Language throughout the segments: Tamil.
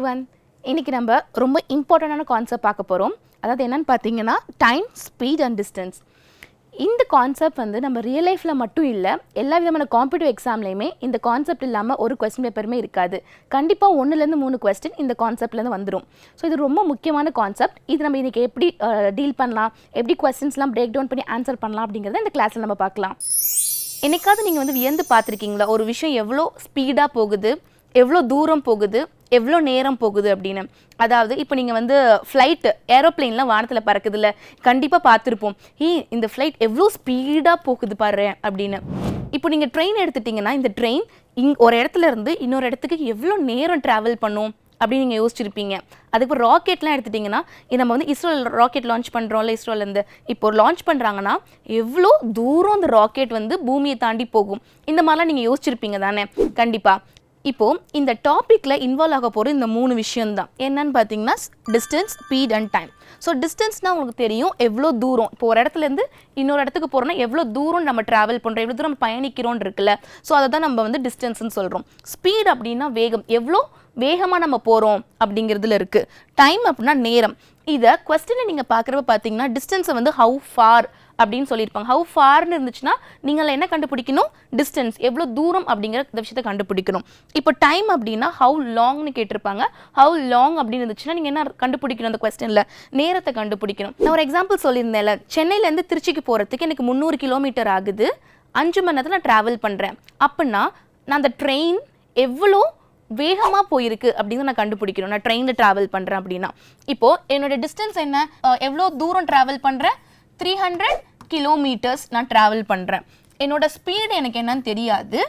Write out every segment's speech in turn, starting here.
எவ்ரிவன். இன்னைக்கு நம்ம ரொம்ப இம்பார்ட்டண்டான கான்செப்ட் பார்க்க போகிறோம். அதாவது என்னன்னு பார்த்தீங்கன்னா டைம், ஸ்பீட் அண்ட் டிஸ்டன்ஸ். இந்த கான்செப்ட் வந்து நம்ம ரியல் லைஃப்பில் மட்டும் இல்லை, எல்லா விதமான காம்படிட்டிவ் எக்ஸாம்லேயுமே இந்த கான்செப்ட் இல்லாமல் ஒரு கொஸ்டின் பேப்பருமே இருக்காது. கண்டிப்பாக 1லேருந்து 3 கொஸ்டின் இந்த கான்செப்ட்லேருந்து வந்துடும். ஸோ இது ரொம்ப முக்கியமான கான்செப்ட். இது நம்ம இன்றைக்கி எப்படி டீல் பண்ணலாம், எப்படி கொஸ்டின்ஸ்லாம் பிரேக் டவுன் பண்ணி ஆன்சர் பண்ணலாம் அப்படிங்கிறத இந்த கிளாஸில் நம்ம பார்க்கலாம். என்னைக்காவது நீங்கள் வந்து வியந்து பார்த்துருக்கீங்களா ஒரு விஷயம் எவ்வளோ ஸ்பீடாக போகுது, எவ்வளோ தூரம் போகுது, எவ்வளோ நேரம் போகுது அப்படின்னு? அதாவது இப்போ நீங்கள் வந்து ஃப்ளைட்டு ஏரோப்ளைன்லாம் வானத்தில் பறக்குதுல்ல, கண்டிப்பாக பார்த்துருப்போம். இந்த ஃப்ளைட் எவ்வளோ ஸ்பீடாக போகுது பாரு அப்படின்னு. இப்போ நீங்கள் ட்ரெயின் எடுத்துட்டிங்கன்னா இந்த ட்ரெயின் ஒரு இடத்துல இருந்து இன்னொரு இடத்துக்கு எவ்வளோ நேரம் ட்ராவல் பண்ணும் அப்படின்னு நீங்கள் யோசிச்சிருப்பீங்க. அதுக்கப்புறம் ராக்கெட்லாம் எடுத்துட்டிங்கன்னா நம்ம வந்து இஸ்ரோ ராக்கெட் லான்ச் பண்ணுறோம்ல, இஸ்ரோலேருந்து இப்போ லான்ச் பண்ணுறாங்கன்னா எவ்வளோ தூரம் அந்த ராக்கெட் வந்து பூமியை தாண்டி போகும், இந்த மாதிரிலாம் நீங்கள் யோசிச்சிருப்பீங்க தானே? கண்டிப்பாக. இப்போது இந்த டாப்பிக்கில் இன்வால்வ் ஆக போகிற இந்த 3 விஷயம்தான் என்னன்னு பார்த்தீங்கன்னா distance, speed and time. So டிஸ்டன்ஸ்னால் உங்களுக்கு தெரியும் எவ்வளோ தூரம். இப்போ ஒரு இடத்துலேருந்து இன்னொரு இடத்துக்கு போகிறோன்னா எவ்வளோ தூரம் நம்ம ட்ராவல் பண்ணுறோம், எவ்வளோ தூரம் பயணிக்கிறோன்னு இருக்குல்ல. ஸோ அதை தான் நம்ம வந்து டிஸ்டன்ஸ்ன்னு சொல்கிறோம். ஸ்பீட் அப்படின்னா வேகம், எவ்வளோ வேகமாக நம்ம போகிறோம் அப்படிங்கிறதுல இருக்குது. டைம் அப்படின்னா நேரம். இதை கொஸ்டினை நீங்கள் பார்க்குறப்ப பார்த்தீங்கன்னா டிஸ்டன்ஸை வந்து ஹவு ஃபார் அப்படின்னு சொல்லியிருப்பாங்க. ஹவு ஃபார்னு இருந்துச்சுன்னா நீங்கள் என்ன கண்டுபிடிக்கணும்? டிஸ்டன்ஸ், எவ்வளோ தூரம் அப்படிங்கிற இந்த விஷயத்தை கண்டுபிடிக்கணும். இப்போ டைம் அப்படின்னா ஹவு லாங்னு கேட்டிருப்பாங்க. ஹவு லாங் அப்படின்னு இருந்துச்சுன்னா நீங்கள் என்ன கண்டுபிடிக்கணும்? அந்த கொஸ்டினில் நேரத்தை கண்டுபிடிக்கணும். நான் ஒரு எக்ஸாம்பிள் சொல்லியிருந்தேன்ல, சென்னையிலேருந்து திருச்சிக்கு போகிறதுக்கு எனக்கு 300 கிலோமீட்டர் ஆகுது, 5 மணி நேரத்தில் நான் ட்ராவல் பண்ணுறேன் அப்படின்னா நான் அந்த ட்ரெயின் எவ்வளோ வேகமாக போயிருக்கு அப்படின்னு நான் கண்டுபிடிக்கணும். நான் ட்ரெயினில் ட்ராவல் பண்ணுறேன் அப்படின்னா இப்போது என்னோட டிஸ்டன்ஸ் என்ன, எவ்வளோ தூரம் ட்ராவல் பண்ணுறேன்? 300 கிலோமீட்டர்ஸ் நான் ட்ராவல் பண்ணுறேன். என்னோட ஸ்பீடு எனக்கு என்னன்னு தெரியாது.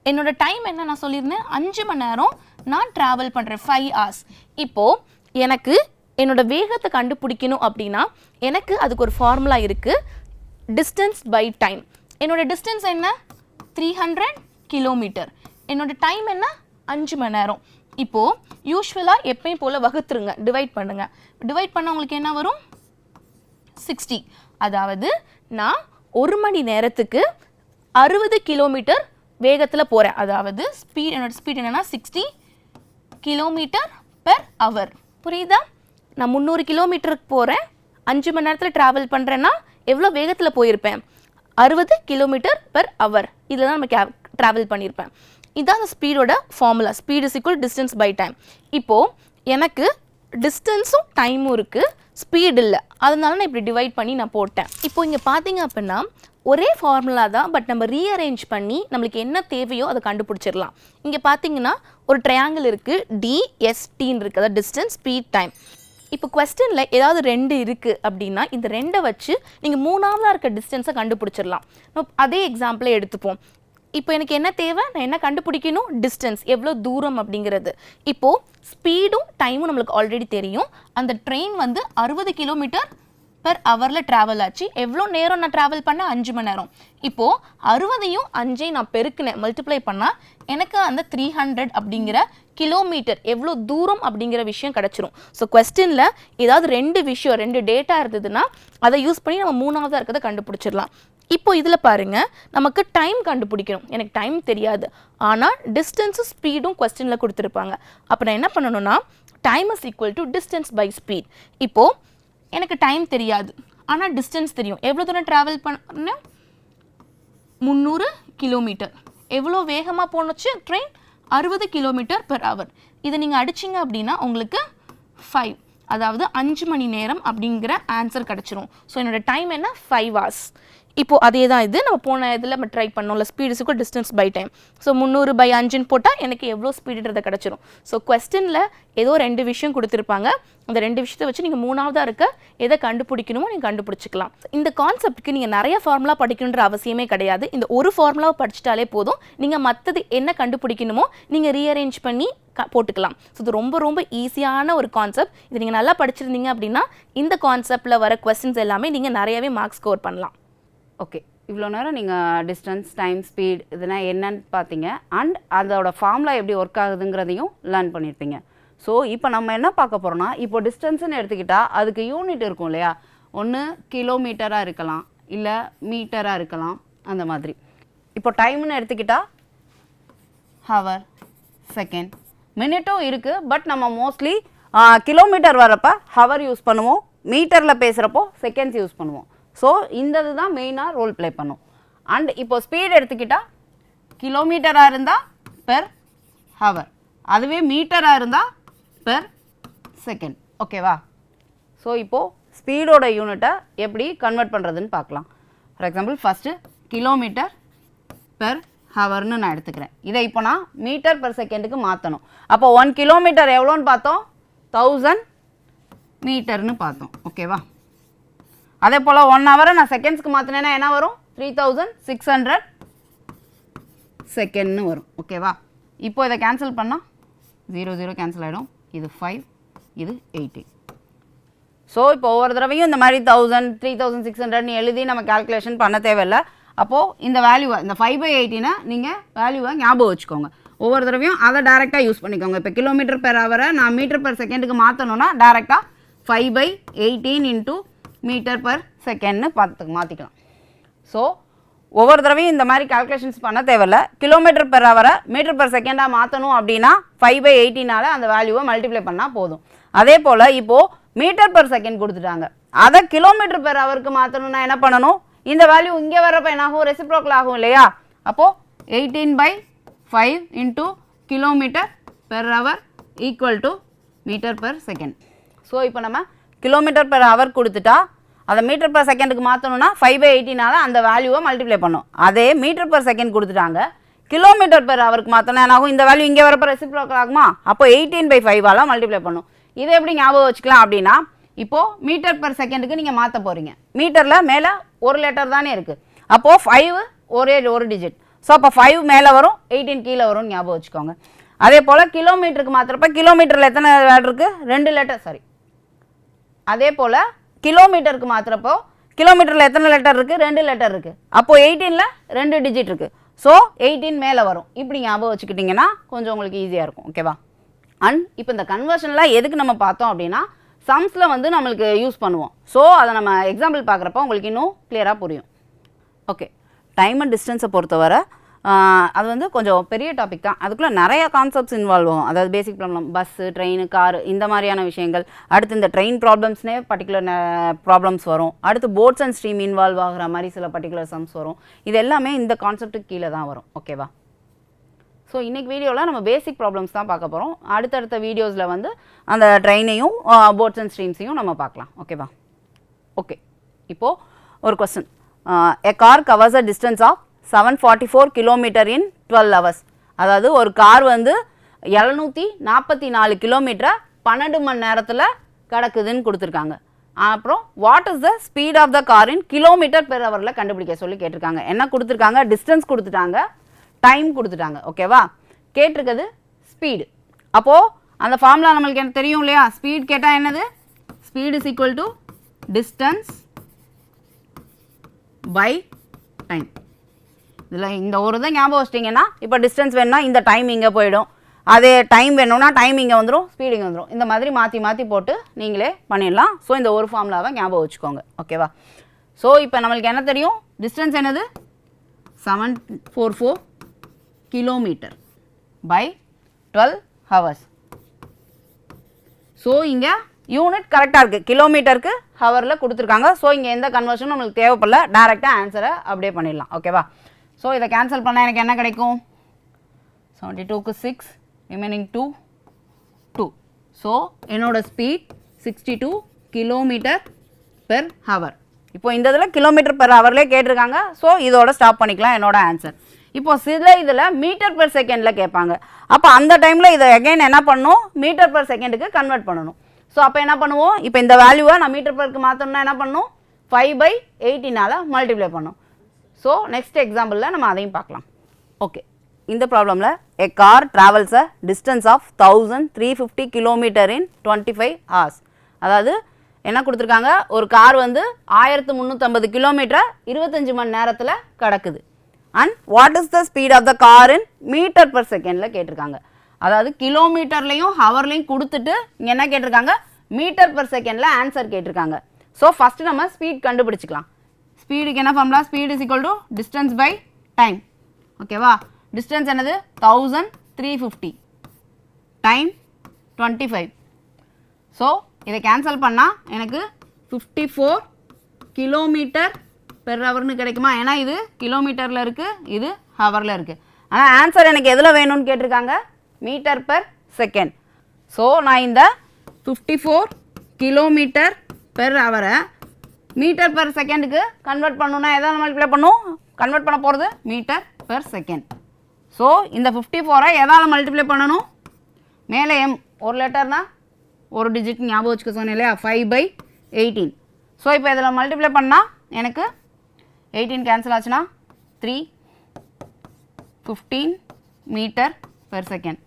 என்னோட டைம் என்ன நான் சொல்லியிருந்தேன்? 5 மணி நேரம் நான் ட்ராவல் பண்ணுறேன், 5 hours. இப்போது எனக்கு என்னோட வேகத்தை கண்டுபிடிக்கணும் அப்படின்னா எனக்கு அதுக்கு ஒரு ஃபார்முலா இருக்குது, டிஸ்டன்ஸ் பை டைம். என்னோட டிஸ்டன்ஸ் என்ன? 300 கிலோமீட்டர். என்னோட டைம் என்ன? 5 மணி நேரம். இப்போது யூஸ்வலாக எப்பயும் போல் வகுத்துருங்க, டிவைட் பண்ணுங்கள். டிவைட் பண்ண உங்களுக்கு என்ன வரும்? 60. அதாவது நான் 1 மணி நேரத்துக்கு 60 கிலோமீட்டர் வேகத்தில் போகிறேன். அதாவது ஸ்பீட், என்னோட ஸ்பீட் என்னென்னா 60 கிலோமீட்டர் பெர் ஹவர். புரியுதா? நான் 300 கிலோமீட்டருக்கு போகிறேன், 5 மணி நேரத்தில் ட்ராவல் பண்ணுறேன்னா எவ்வளோ வேகத்தில் போயிருப்பேன்? 60 கிலோமீட்டர் பெர் ஹவர். இதில் தான் நம்ம ட்ராவல் பண்ணியிருப்பேன். இதுதான் அந்த ஸ்பீடோட formula. Speed is equal distance by time. இப்போது எனக்கு டிஸ்டன்ஸும் டைமும் இருக்குது, ஸ்பீட் இல்லை. அதனால நான் இப்படி டிவைட் பண்ணி நான் போட்டேன். இப்போ இங்கே பார்த்தீங்க அப்படின்னா ஒரே ஃபார்முலா தான், பட் நம்ம ரீஅரேஞ்ச் பண்ணி நம்மளுக்கு என்ன தேவையோ அதை கண்டுபிடிச்சிடலாம். இங்கே பார்த்தீங்கன்னா ஒரு ட்ரையாங்கிள் இருக்குது, டிஎஸ்டின்னு இருக்குது, அதாவது டிஸ்டன்ஸ், ஸ்பீட், டைம். இப்போ கொஸ்டினில் ஏதாவது 2 இருக்குது அப்படின்னா இந்த 2 வச்சு நீங்கள் 3ஆவதாக இருக்க டிஸ்டன்ஸை கண்டுபிடிச்சிடலாம். அதே எக்ஸாம்பிளை எடுத்துப்போம். இப்போ எனக்கு என்ன தேவை? நான் என்ன கண்டுபிடிக்கணும்? டிஸ்டன்ஸ், எவ்வளோ தூரம் அப்படிங்கிறது. இப்போது ஸ்பீடும் டைமும் நம்மளுக்கு ஆல்ரெடி தெரியும். அந்த ட்ரெயின் வந்து 60 கிலோமீட்டர் பெர் ஹவரில் ட்ராவல் ஆச்சு. எவ்வளோ நேரம் நான் ட்ராவல் பண்ண? 5 மணி நேரம். இப்போது 60ஐயும் 5ஐயும் நான் பெருக்கினேன், மல்டிப்ளை பண்ணால் எனக்கு அந்த 300 அப்படிங்கிற கிலோமீட்டர், எவ்வளோ தூரம் அப்படிங்கிற விஷயம் கிடச்சிரும். ஸோ கொஸ்டினில் ஏதாவது 2 விஷயம், 2 டேட்டா இருந்ததுன்னா அதை யூஸ் பண்ணி நம்ம 3ஆவதாக இருக்கிறத கண்டுபிடிச்சிடலாம். இப்போ இதில் பாருங்கள், நமக்கு டைம் கண்டுபிடிக்கணும். எனக்கு டைம் தெரியாது, ஆனால் டிஸ்டன்ஸும் ஸ்பீடும் கொஸ்டினில் கொடுத்துருப்பாங்க. அப்போ நான் என்ன பண்ணணும்னா time is equal to distance by speed. இப்போது எனக்கு டைம் தெரியாது, ஆனால் டிஸ்டன்ஸ் தெரியும். எவ்வளோ தூரம் ட்ராவல் பண்ண? 300 கிலோமீட்டர். எவ்வளோ வேகமாக போணுச்சு ட்ரெயின்? 60 kilometre per hour. இதை நீங்கள் அடிச்சிங்க அப்படின்னா உங்களுக்கு 5, அதாவது 5 மணி நேரம் அப்படிங்கிற ஆன்சர் கிடச்சிரும். ஸோ என்னோடய டைம் என்ன? 5 hours. இப்போது அதே தான் இது நம்ம போன இதில் நம்ம ட்ரை பண்ணோம்ல, speed is equal distance by time. So 300 by 5ன்னு போட்டால் எனக்கு எவ்வளோ ஸ்பீடுன்றதை கிடச்சிரும். ஸோ கொஸ்டினில் ஏதோ 2 விஷயம் கொடுத்துருப்பாங்க. அந்த 2 விஷயத்தை வச்சு நீங்கள் 3ஆவதாக இருக்க எதை கண்டுபிடிக்கணுமோ நீங்கள் கண்டுபிடிச்சிக்கலாம். இந்த கான்செப்ட்டுக்கு நீங்கள் நிறைய ஃபார்முலா படிக்கணுன்ற அவசியமே கிடையாது. இந்த ஒரு ஃபார்முலாவை படிச்சிட்டாலே போதும். நீங்கள் மற்றது என்ன கண்டுபிடிக்கணுமோ நீங்கள் ரீஅரேஞ்ச் பண்ணி போட்டுக்கலாம். ஸோ இது ரொம்ப ரொம்ப ஈஸியான ஒரு கான்செப்ட். இது நீங்கள் நல்லா படிச்சிருந்தீங்க அப்படின்னா இந்த கான்செப்டில் வர கொஸ்டின்ஸ் எல்லாமே நீங்கள் நிறையவே மார்க்ஸ் ஸ்கோர் பண்ணலாம். ஓகே, இவ்வளோ நேரம் நீங்கள் டிஸ்டன்ஸ், டைம், ஸ்பீட் இதெல்லாம் என்னன்னு பார்த்தீங்க. அண்ட் அதோட ஃபார்முலா எப்படி ஒர்க் ஆகுதுங்கிறதையும் லேர்ன் பண்ணியிருப்பீங்க. ஸோ இப்போ நம்ம என்ன பார்க்க போகிறோம்னா, இப்போ டிஸ்டன்ஸ்ன்னு எடுத்துக்கிட்டால் அதுக்கு யூனிட் இருக்கும் இல்லையா? ஒன்று கிலோமீட்டராக இருக்கலாம், இல்லை மீட்டராக இருக்கலாம், அந்த மாதிரி. இப்போ டைம்னு எடுத்துக்கிட்டால் ஹவர், செகண்ட், மினிட்டும் இருக்குது, பட் நம்ம மோஸ்ட்லி கிலோமீட்டர் வரப்போ ஹவர் யூஸ் பண்ணுவோம், மீட்டரில் பேசுகிறப்போ செகண்ட்ஸ் யூஸ் பண்ணுவோம். ஸோ இந்த இதுதான் மெயினாக ரோல் ப்ளே பண்ணும். அண்ட் இப்போ ஸ்பீட் எடுத்துக்கிட்டால் கிலோமீட்டராக இருந்தால் பெர் ஹவர், அதுவே மீட்டராக இருந்தால் பெர் செகண்ட். ஓகேவா? ஸோ இப்போது ஸ்பீடோட யூனிட்டை எப்படி கன்வெர்ட் பண்ணுறதுன்னு பார்க்கலாம். For example first kilometre per ஹவர்னு நான் எடுத்துக்கிறேன். இதை இப்போ நான் மீட்டர் பெர் செகண்டுக்கு மாற்றணும். அப்போ 1 கிலோமீட்டர் எவ்வளோன்னு பார்த்தோம், 1000 மீட்டர்னு பார்த்தோம். ஓகேவா? அதே போல் 1 ஹவரை நான் செகண்ட்ஸ்க்கு மாற்றினேன்னா என்ன வரும், 3600 செகண்ட்னு வரும். ஓகேவா? இப்போ இதை கேன்சல் பண்ணால் 0 0 கேன்சல் ஆகிடும். இது 5, இது 18. ஸோ இப்போ ஒவ்வொரு தடவையும் இந்த மாதிரி 1000 3600 எழுதி நம்ம கால்குலேஷன் பண்ண தேவையில்லை. அப்போது இந்த வேல்யூவை, இந்த 5/18 நீங்கள் வேல்யூவை ஞாபகம் வச்சுக்கோங்க. ஒவ்வொரு தடவையும் அதை டேரெக்டாக யூஸ் பண்ணிக்கோங்க. இப்போ கிலோமீட்டர் பெர் ஹவரை நான் மீட்டர் பெர் செகண்டுக்கு மாற்றணுன்னா டேரெக்டாக 5/18 இன்ட்டு மீட்டர் பெர் செகண்ட்னு மாற்றிக்கலாம். ஸோ ஒவ்வொரு தடவையும் இந்த மாதிரி கால்குலேஷன்ஸ் பண்ண தேவையில்ல. கிலோமீட்டர் பெர் ஹவரை மீட்டர் பெர் செகண்டாக மாற்றணும் அப்படின்னா 5/18 அந்த வேல்யூவை மல்டிப்ளை பண்ணால் போதும். அதே போல் இப்போது மீட்டர் பெர் செகண்ட் கொடுத்துட்டாங்க, அதை கிலோமீட்டர் பெர் ஹவருக்கு மாற்றணும்னா என்ன பண்ணணும், இந்த வேல்யூ இங்கே வரப்போ என்ன ஆகும், ரெசிப்ரோக்கல் ஆகும் இல்லையா? அப்போது 18/5 into kilometer per hour equal to meter per second. So இப்போ நம்ம கிலோமீட்டர் பெர் ஹவர் கொடுத்துட்டா அதை மீட்டர் பெர் செகண்டுக்கு மாற்றணும்னா 5/18 அந்த வேல்யூவை மல்டிப்ளை பண்ணும். அதே மீட்டர் பெர் செகண்ட் கொடுத்துட்டாங்க, கிலோமீட்டர் பெர் ஹவருக்கு மாற்றணும் என்ன ஆகும், இந்த வேல்யூ இங்கே வரப்போ ரெசிப்ரோக்கல் ஆகுமா? அப்போ 18/5 மல்டிப்ளை பண்ணும். இதை எப்படி ஞாபகம் வச்சுக்கலாம் அப்படின்னா, இப்போது மீட்டர் பெர் செகண்டுக்கு நீங்கள் மாற்ற போகிறீங்க. மீட்டரில் மேலே ஒரு லெட்டர் தானே இருக்குது, அப்போது 5 ஒரு டிஜிட். ஸோ அப்போ 5 மேலே வரும், 18 கீழே வரும்னு ஞாபகம் வச்சுக்கோங்க. அதே போல் கிலோமீட்டருக்கு மாற்றுறப்ப கிலோமீட்டரில் எத்தனை வேர்டு இருக்குது, 2 லெட்டர், சாரி. அதே போல் கிலோமீட்டருக்கு மாற்றுறப்போ கிலோமீட்டரில் எத்தனை லெட்டர் இருக்குது, 2 லெட்டர் இருக்குது. அப்போது 18ல் 2 டிஜிட் இருக்குது. ஸோ 18 மேலே வரும். இப்படி ஞாபகம் வச்சுக்கிட்டிங்கன்னா கொஞ்சம் உங்களுக்கு ஈஸியாக இருக்கும். ஓகேவா? அண்ட் இப்போ இந்த கன்வர்ஷனில் எதுக்கு நம்ம பார்த்தோம் அப்படின்னா, சம்ஸில் வந்து நம்மளுக்கு யூஸ் பண்ணுவோம். ஸோ அதை நம்ம எக்ஸாம்பிள் பார்க்குறப்ப உங்களுக்கு இன்னும் கிளியராக புரியும். ஓகே, டைம் அண்ட் டிஸ்டன்ஸை பொறுத்தவரை அது வந்து கொஞ்சம் பெரிய டாபிக் தான். அதுக்குள்ளே நிறைய கான்செப்ட்ஸ் இன்வால்வ் ஆகும். அதாவது பேசிக் ப்ராப்ளம், பஸ்ஸு, ட்ரெயின், காரு, இந்த மாதிரியான விஷயங்கள். அடுத்து இந்த ட்ரெயின் ப்ராப்ளம்ஸ்னே பர்டிகுலர் ப்ராப்ளம்ஸ் வரும். அடுத்து போட்ஸ் அண்ட் ஸ்ட்ரீம் இன்வால்வ் ஆகிற மாதிரி சில பர்டிகுலர் சம்ஸ் வரும். இது எல்லாமே இந்த கான்செப்ட்டுக்கு கீழே தான் வரும். ஓகேவா? ஸோ இன்றைக்கி வீடியோவில் நம்ம பேசிக் ப்ராப்ளம்ஸ் தான் பார்க்க போகிறோம். அடுத்தடுத்த வீடியோஸில் வந்து அந்த ட்ரெயினையும் போட்ஸ் அண்ட் ஸ்ட்ரீம்ஸையும் நம்ம பார்க்கலாம். ஓகேவா? ஓகே, இப்போது ஒரு question. A car covers a distance of 744 kilometer in 12 hours. அதாவது ஒரு கார் வந்து 744 கிலோமீட்டரை 12 மணி நேரத்தில் கிடக்குதுன்னு கொடுத்துருக்காங்க. அப்புறம் what is the speed of the car in kilometer per ஹவரில் கண்டுபிடிக்க சொல்லி கேட்டிருக்காங்க. என்ன கொடுத்துருக்காங்க, டிஸ்டன்ஸ் கொடுத்துட்டாங்க, டைம் கொடுத்துட்டாங்க. ஓகேவா? கேட்டிருக்கிறது ஸ்பீடு. அப்போது அந்த ஃபார்முலா நம்மளுக்கு எனக்கு தெரியும் இல்லையா, ஸ்பீட் கேட்டால் என்னது, speed is equal to distance by time. இதில் இந்த ஒரு இதை ஞாபகம் வச்சிட்டிங்கன்னா, இப்போ டிஸ்டன்ஸ் வேணும்னா இந்த டைம் இங்கே போயிடும், அதே டைம் வேணும்னா டைம் இங்கே வந்துடும், ஸ்பீடு இங்கே வந்துடும். இந்த மாதிரி மாற்றி மாற்றி போட்டு நீங்களே பண்ணிடலாம். ஸோ இந்த ஒரு ஃபார்முலாவை ஞாபகம் வச்சுக்கோங்க. ஓகேவா? ஸோ இப்போ நம்மளுக்கு என்ன தெரியும், டிஸ்டன்ஸ் என்னது 744 கிலோமீட்டர் பை 12 hours. ஸோ இங்கே யூனிட் கரெக்டாக இருக்குது, கிலோமீட்டருக்கு ஹவரில் கொடுத்துருக்காங்க. ஸோ இங்கே எந்த கன்வர்ஷனும் நம்மளுக்கு தேவைப்படல, டேரெக்டாக ஆன்சரை அப்படியே பண்ணிடலாம். ஓகேவா? ஸோ இதை கேன்சல் பண்ணால் எனக்கு என்ன கிடைக்கும், 72க்கு 6, ரிமைனிங் 2. ஸோ என்னோடய ஸ்பீட் 62 கிலோமீட்டர் பெர் ஹவர். இப்போ இந்த இதில் கிலோமீட்டர் பெர் ஹவர்லேயே கேட்டிருக்காங்க. ஸோ இதோட ஸ்டாப் பண்ணிக்கலாம் என்னோட ஆன்சர். இப்போ இதில் மீட்டர் பெர் செகண்டில் கேட்பாங்க. அப்போ அந்த டைமில் இதை அகைன் என்ன பண்ணணும், மீட்டர் பெர் செகண்டுக்கு கன்வெர்ட் பண்ணணும். ஸோ அப்போ என்ன பண்ணுவோம், இப்போ இந்த வேல்யூவை நான் மீட்டர் பெருக்கு மாற்றணும்னா என்ன பண்ணணும், 5/18 மல்டிப்ளை பண்ணும். ஸோ நெக்ஸ்ட் எக்ஸாம்பிளில் நம்ம அதையும் பார்க்கலாம். ஓகே, இந்த ப்ராப்ளமில் a car travels a distance of 1350 kilometre in 25 hours. அதாவது என்ன கொடுத்துருக்காங்க, ஒரு கார் வந்து 1350 கிலோமீட்டரை 25 மணி நேரத்தில் கிடக்குது. And what is the speed of the car in meter per செகண்டில் கேட்டிருக்காங்க. அதாவது கிலோமீட்டர்லையும் ஹவர்லையும் கொடுத்துட்டு இங்கே என்ன கேட்டிருக்காங்க, மீட்டர் பெர் செகண்டில் ஆன்சர் கேட்டிருக்காங்க. ஸோ ஃபஸ்ட்டு நம்ம ஸ்பீட் கண்டுபிடிச்சிக்கலாம். ஸ்பீடுக்கு என்ன formula, speed is equal to distance by time. ஓகேவா? டிஸ்டன்ஸ் என்னது 1350 டைம் 25. ஸோ இதை கேன்சல் பண்ணால் எனக்கு 54 கிலோமீட்டர் பெர் ஹவர்னு கிடைக்குமா? ஏன்னா இது கிலோமீட்டரில் இருக்குது, இது ஹவரில் இருக்குது. ஆனால் ஆன்சர் எனக்கு எதில் வேணும்னு கேட்டிருக்காங்க, மீட்டர் பெர் செகண்ட். ஸோ நான் இந்த 54 கிலோமீட்டர் பெர் ஹவரை மீட்டர் பெர் செகண்டுக்கு கன்வெர்ட் பண்ணணுன்னா எதாவது மல்டிப்ளை பண்ணும், கன்வெர்ட் பண்ண போகிறது மீட்டர் பெர் செகண்ட். ஸோ இந்த 54ஐ எதால் மல்டிப்ளை பண்ணணும், மேலே எம் ஒரு லெட்டர்னால் ஒரு டிஜிட் ஞாபகம் வச்சுக்க சொன்னேன் இல்லையா, 5/18. ஸோ இப்போ இதில் மல்டிப்ளை பண்ணால் எனக்கு 18 கேன்சல் ஆச்சுன்னா 315 மீட்டர் பெர் செகண்ட்.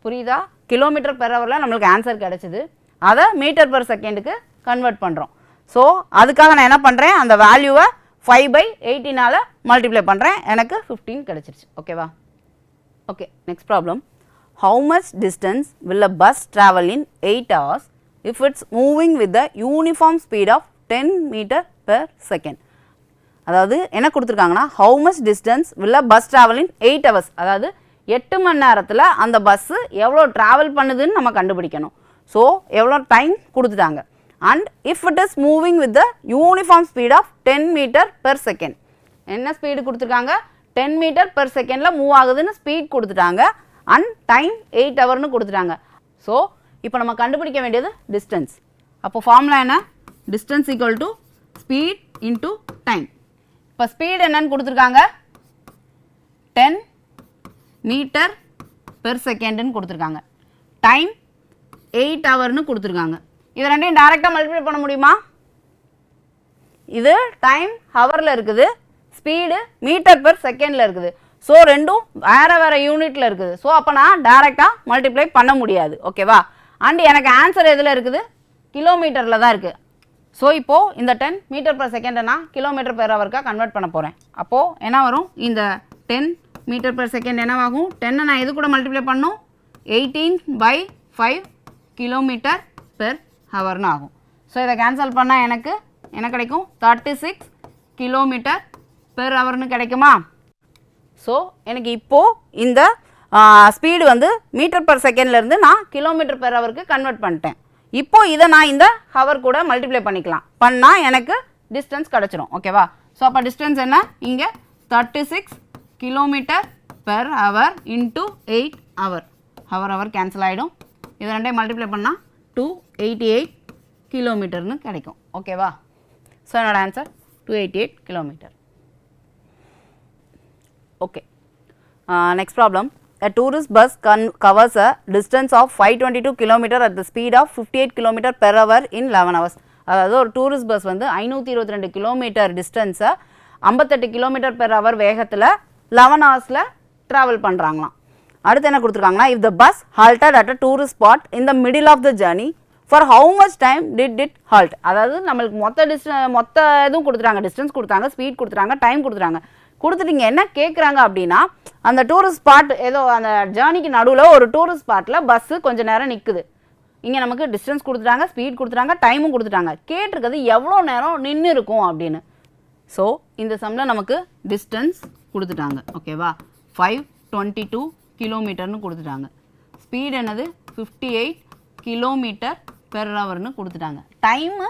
புரியுதா? கிலோமீட்டர் பெர் ஹவரில் நம்மளுக்கு ஆன்சர் கிடச்சிது, அதை மீட்டர் பெர் செகண்டுக்கு கன்வெர்ட் பண்ணுறோம். ஸோ அதுக்காக நான் என்ன பண்ணுறேன், அந்த வேல்யூவை 5/18ஆல் மல்டிப்ளை பண்ணுறேன், எனக்கு 15 கிடச்சிருச்சு. ஓகேவா? Okay, next problem. How much distance will a bus travel in 8 hours if it's moving with the uniform speed of 10 meter per second? அதாவது என்ன கொடுத்துருக்காங்கன்னா, how much distance will a bus travel in 8 hours, அதாவது 8 மணி நேரத்தில் அந்த பஸ்ஸு எவ்வளோ ட்ராவல் பண்ணுதுன்னு நம்ம கண்டுபிடிக்கணும். ஸோ எவ்வளோ டைம் கொடுத்துட்டாங்க. And if it is moving with the uniform speed of 10 meter per second. என்ன ஸ்பீடு கொடுத்துருக்காங்க, 10 மீட்டர் பெர் செகண்டில் மூவ் ஆகுதுன்னு ஸ்பீட் கொடுத்துட்டாங்க. அண்ட் டைம் 8 ஹவர்னு கொடுத்துட்டாங்க. ஸோ இப்போ நம்ம கண்டுபிடிக்க வேண்டியது டிஸ்டன்ஸ். அப்போ ஃபார்முலா என்ன, distance equal to speed into time. இப்போ ஸ்பீட் என்னன்னு கொடுத்துருக்காங்க, 10 மீட்டர் பெர் செகண்டுன்னு கொடுத்துருக்காங்க. டைம் 8 ஹவர்னு கொடுத்துருக்காங்க. இது ரெண்டையும் டைரெக்டாக மல்டிப்ளை பண்ண முடியுமா? இது டைம் ஹவரில் இருக்குது, ஸ்பீடு மீட்டர் பெர் செகண்டில் இருக்குது. ஸோ ரெண்டும் வேறு வேறு யூனிட்டில் இருக்குது. ஸோ அப்போ நான் டைரெக்டாக மல்டிப்ளை பண்ண முடியாது. ஓகேவா? அண்ட் எனக்கு ஆன்சர் எதில் இருக்குது, கிலோமீட்டரில் தான் இருக்குது. ஸோ இப்போது இந்த 10 மீட்டர் பெர் செகண்டை நான் கிலோமீட்டர் பெர் ஹவருக்காக கன்வெர்ட் பண்ண போகிறேன். அப்போது என்ன வரும், இந்த 10 மீட்டர் பெர் செகண்ட் என்னவாகும், 10 நான் எது கூட மல்டிப்ளை பண்ணணும், 18/5 கிலோமீட்டர் பெர் ஹவர்னு ஆகும். ஸோ இதை கேன்சல் பண்ணால் எனக்கு என்ன கிடைக்கும், 36 கிலோமீட்டர் பெர் ஹவர்னு கிடைக்குமா? ஸோ எனக்கு இப்போது இந்த ஸ்பீடு வந்து மீட்டர் பெர் செகண்ட்லேருந்து நான் கிலோமீட்டர் பெர் ஹவருக்கு கன்வெர்ட் பண்ணிட்டேன். இப்போது இதை நான் இந்த ஹவர் கூட மல்டிப்ளை பண்ணிக்கலாம், பண்ணால் எனக்கு டிஸ்டன்ஸ் கிடச்சிரும். ஓகேவா? ஸோ அப்போ டிஸ்டன்ஸ் என்ன, இங்கே 36 kilometre per hour into 8 hour. Hour cancel ஆகிடும். இதை ரெண்டையும் மல்டிப்ளை பண்ணால் 288 கிலோமீட்டர்னு கிடைக்கும். ஓகேவா? ஸோ என்னோட answer 288 kilometre. Okay. Next problem. A tourist bus covers a distance of 522 km at the speed of 58 km per hour in 11 hours. அதாவது ஒரு டூரிஸ்ட் பஸ் வந்து 522 கிலோமீட்டர் டிஸ்டன்ஸை 58 கிலோமீட்டர் பெர் ஹவர் வேகத்தில் 11 ஹவர்ஸில் ட்ராவல் பண்ணுறாங்களாம். அடுத்து என்ன கொடுத்துருக்காங்கன்னா, if the bus halted at a tourist spot in the middle of the journey, for how much time did it halt? அதாவது நம்மளுக்கு மொத்த இதுவும் கொடுத்துட்டாங்க, டிஸ்டன்ஸ் கொடுத்தாங்க, ஸ்பீட் கொடுத்துட்டாங்க, டைம் கொடுத்துட்டாங்க. கொடுத்துட்டீங்க என்ன கேட்குறாங்க அப்படின்னா, அந்த டூரிஸ்ட் ஸ்பாட் ஏதோ அந்த ஜேர்னிக்கு நடுவில் ஒரு டூரிஸ்ட் ஸ்பாட்டில் பஸ்ஸு கொஞ்சம் நேரம் நிற்குது. இங்கே நமக்கு டிஸ்டன்ஸ் கொடுத்துட்டாங்க, ஸ்பீட் கொடுத்துட்டாங்க, டைமும் கொடுத்துட்டாங்க. கேட்டிருக்கிறது எவ்வளோ நேரம் நின்று இருக்கும் அப்படின்னு. ஸோ இந்த சம்மில் நமக்கு டிஸ்டன்ஸ் கொடுத்துட்டாங்க. ஓகேவா? 522 கிலோமீட்டர்னு கொடுத்துட்டாங்க. ஸ்பீட் என்னது, 58 கிலோமீட்டர் பெர் ஹவர்னு கொடுத்துட்டாங்க. டைமு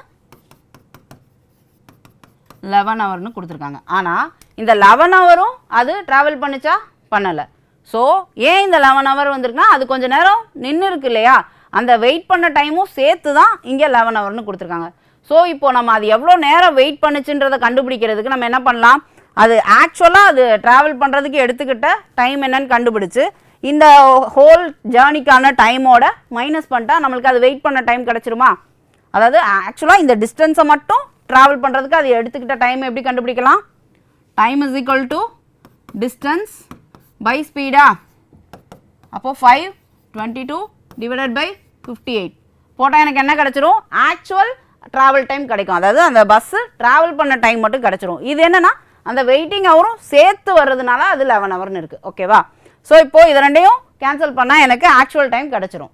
11 ஹவர்னு கொடுத்துருக்காங்க. ஆனால் இந்த 11 ஹவரும் அது ட்ராவல் பண்ணிச்சா, பண்ணலை. ஸோ ஏன் இந்த 11 ஹவர் வந்திருக்குன்னா, அது கொஞ்சம் நேரம் நின்று இருக்கு இல்லையா, அந்த வெயிட் பண்ண டைமும் சேர்த்து தான் இங்கே 11 ஹவர்னு கொடுத்துருக்காங்க. ஸோ இப்போது நம்ம அது எவ்வளோ நேரம் வெயிட் பண்ணுச்சுன்றதை கண்டுபிடிக்கிறதுக்கு நம்ம என்ன பண்ணலாம், அது ஆக்சுவலாக அது ட்ராவல் பண்ணுறதுக்கு எடுத்துக்கிட்ட டைம் என்னன்னு கண்டுபிடிச்சு இந்த ஹோல் ஜேர்னிக்கான டைமோட மைனஸ் பண்ணிட்டா நம்மளுக்கு அது வெயிட் பண்ண டைம் கிடச்சிருமா? அதாவது ஆக்சுவலாக இந்த டிஸ்டன்ஸை மட்டும் ட்ராவல் பண்ணுறதுக்கு அது எடுத்துக்கிட்ட டைம் எப்படி கண்டுபிடிக்கலாம், time is equal to distance by ஸ்பீடா. அப்போது 522 டிவைடட் பை 58 போட்டால் எனக்கு என்ன கிடச்சிரும், ஆக்சுவல் ட்ராவல் டைம் கிடைக்கும். அதாவது அந்த பஸ்ஸு ட்ராவல் பண்ண டைம் மட்டும் கிடச்சிரும். இது என்னென்னா அந்த வெயிட்டிங் ஹவரும் சேர்த்து வர்றதுனால அது 11 ஹவர்னு இருக்குது. ஓகேவா? ஸோ இப்போது இதை ரெண்டையும் கேன்சல் பண்ணால் எனக்கு ஆக்சுவல் டைம் கிடச்சிரும்.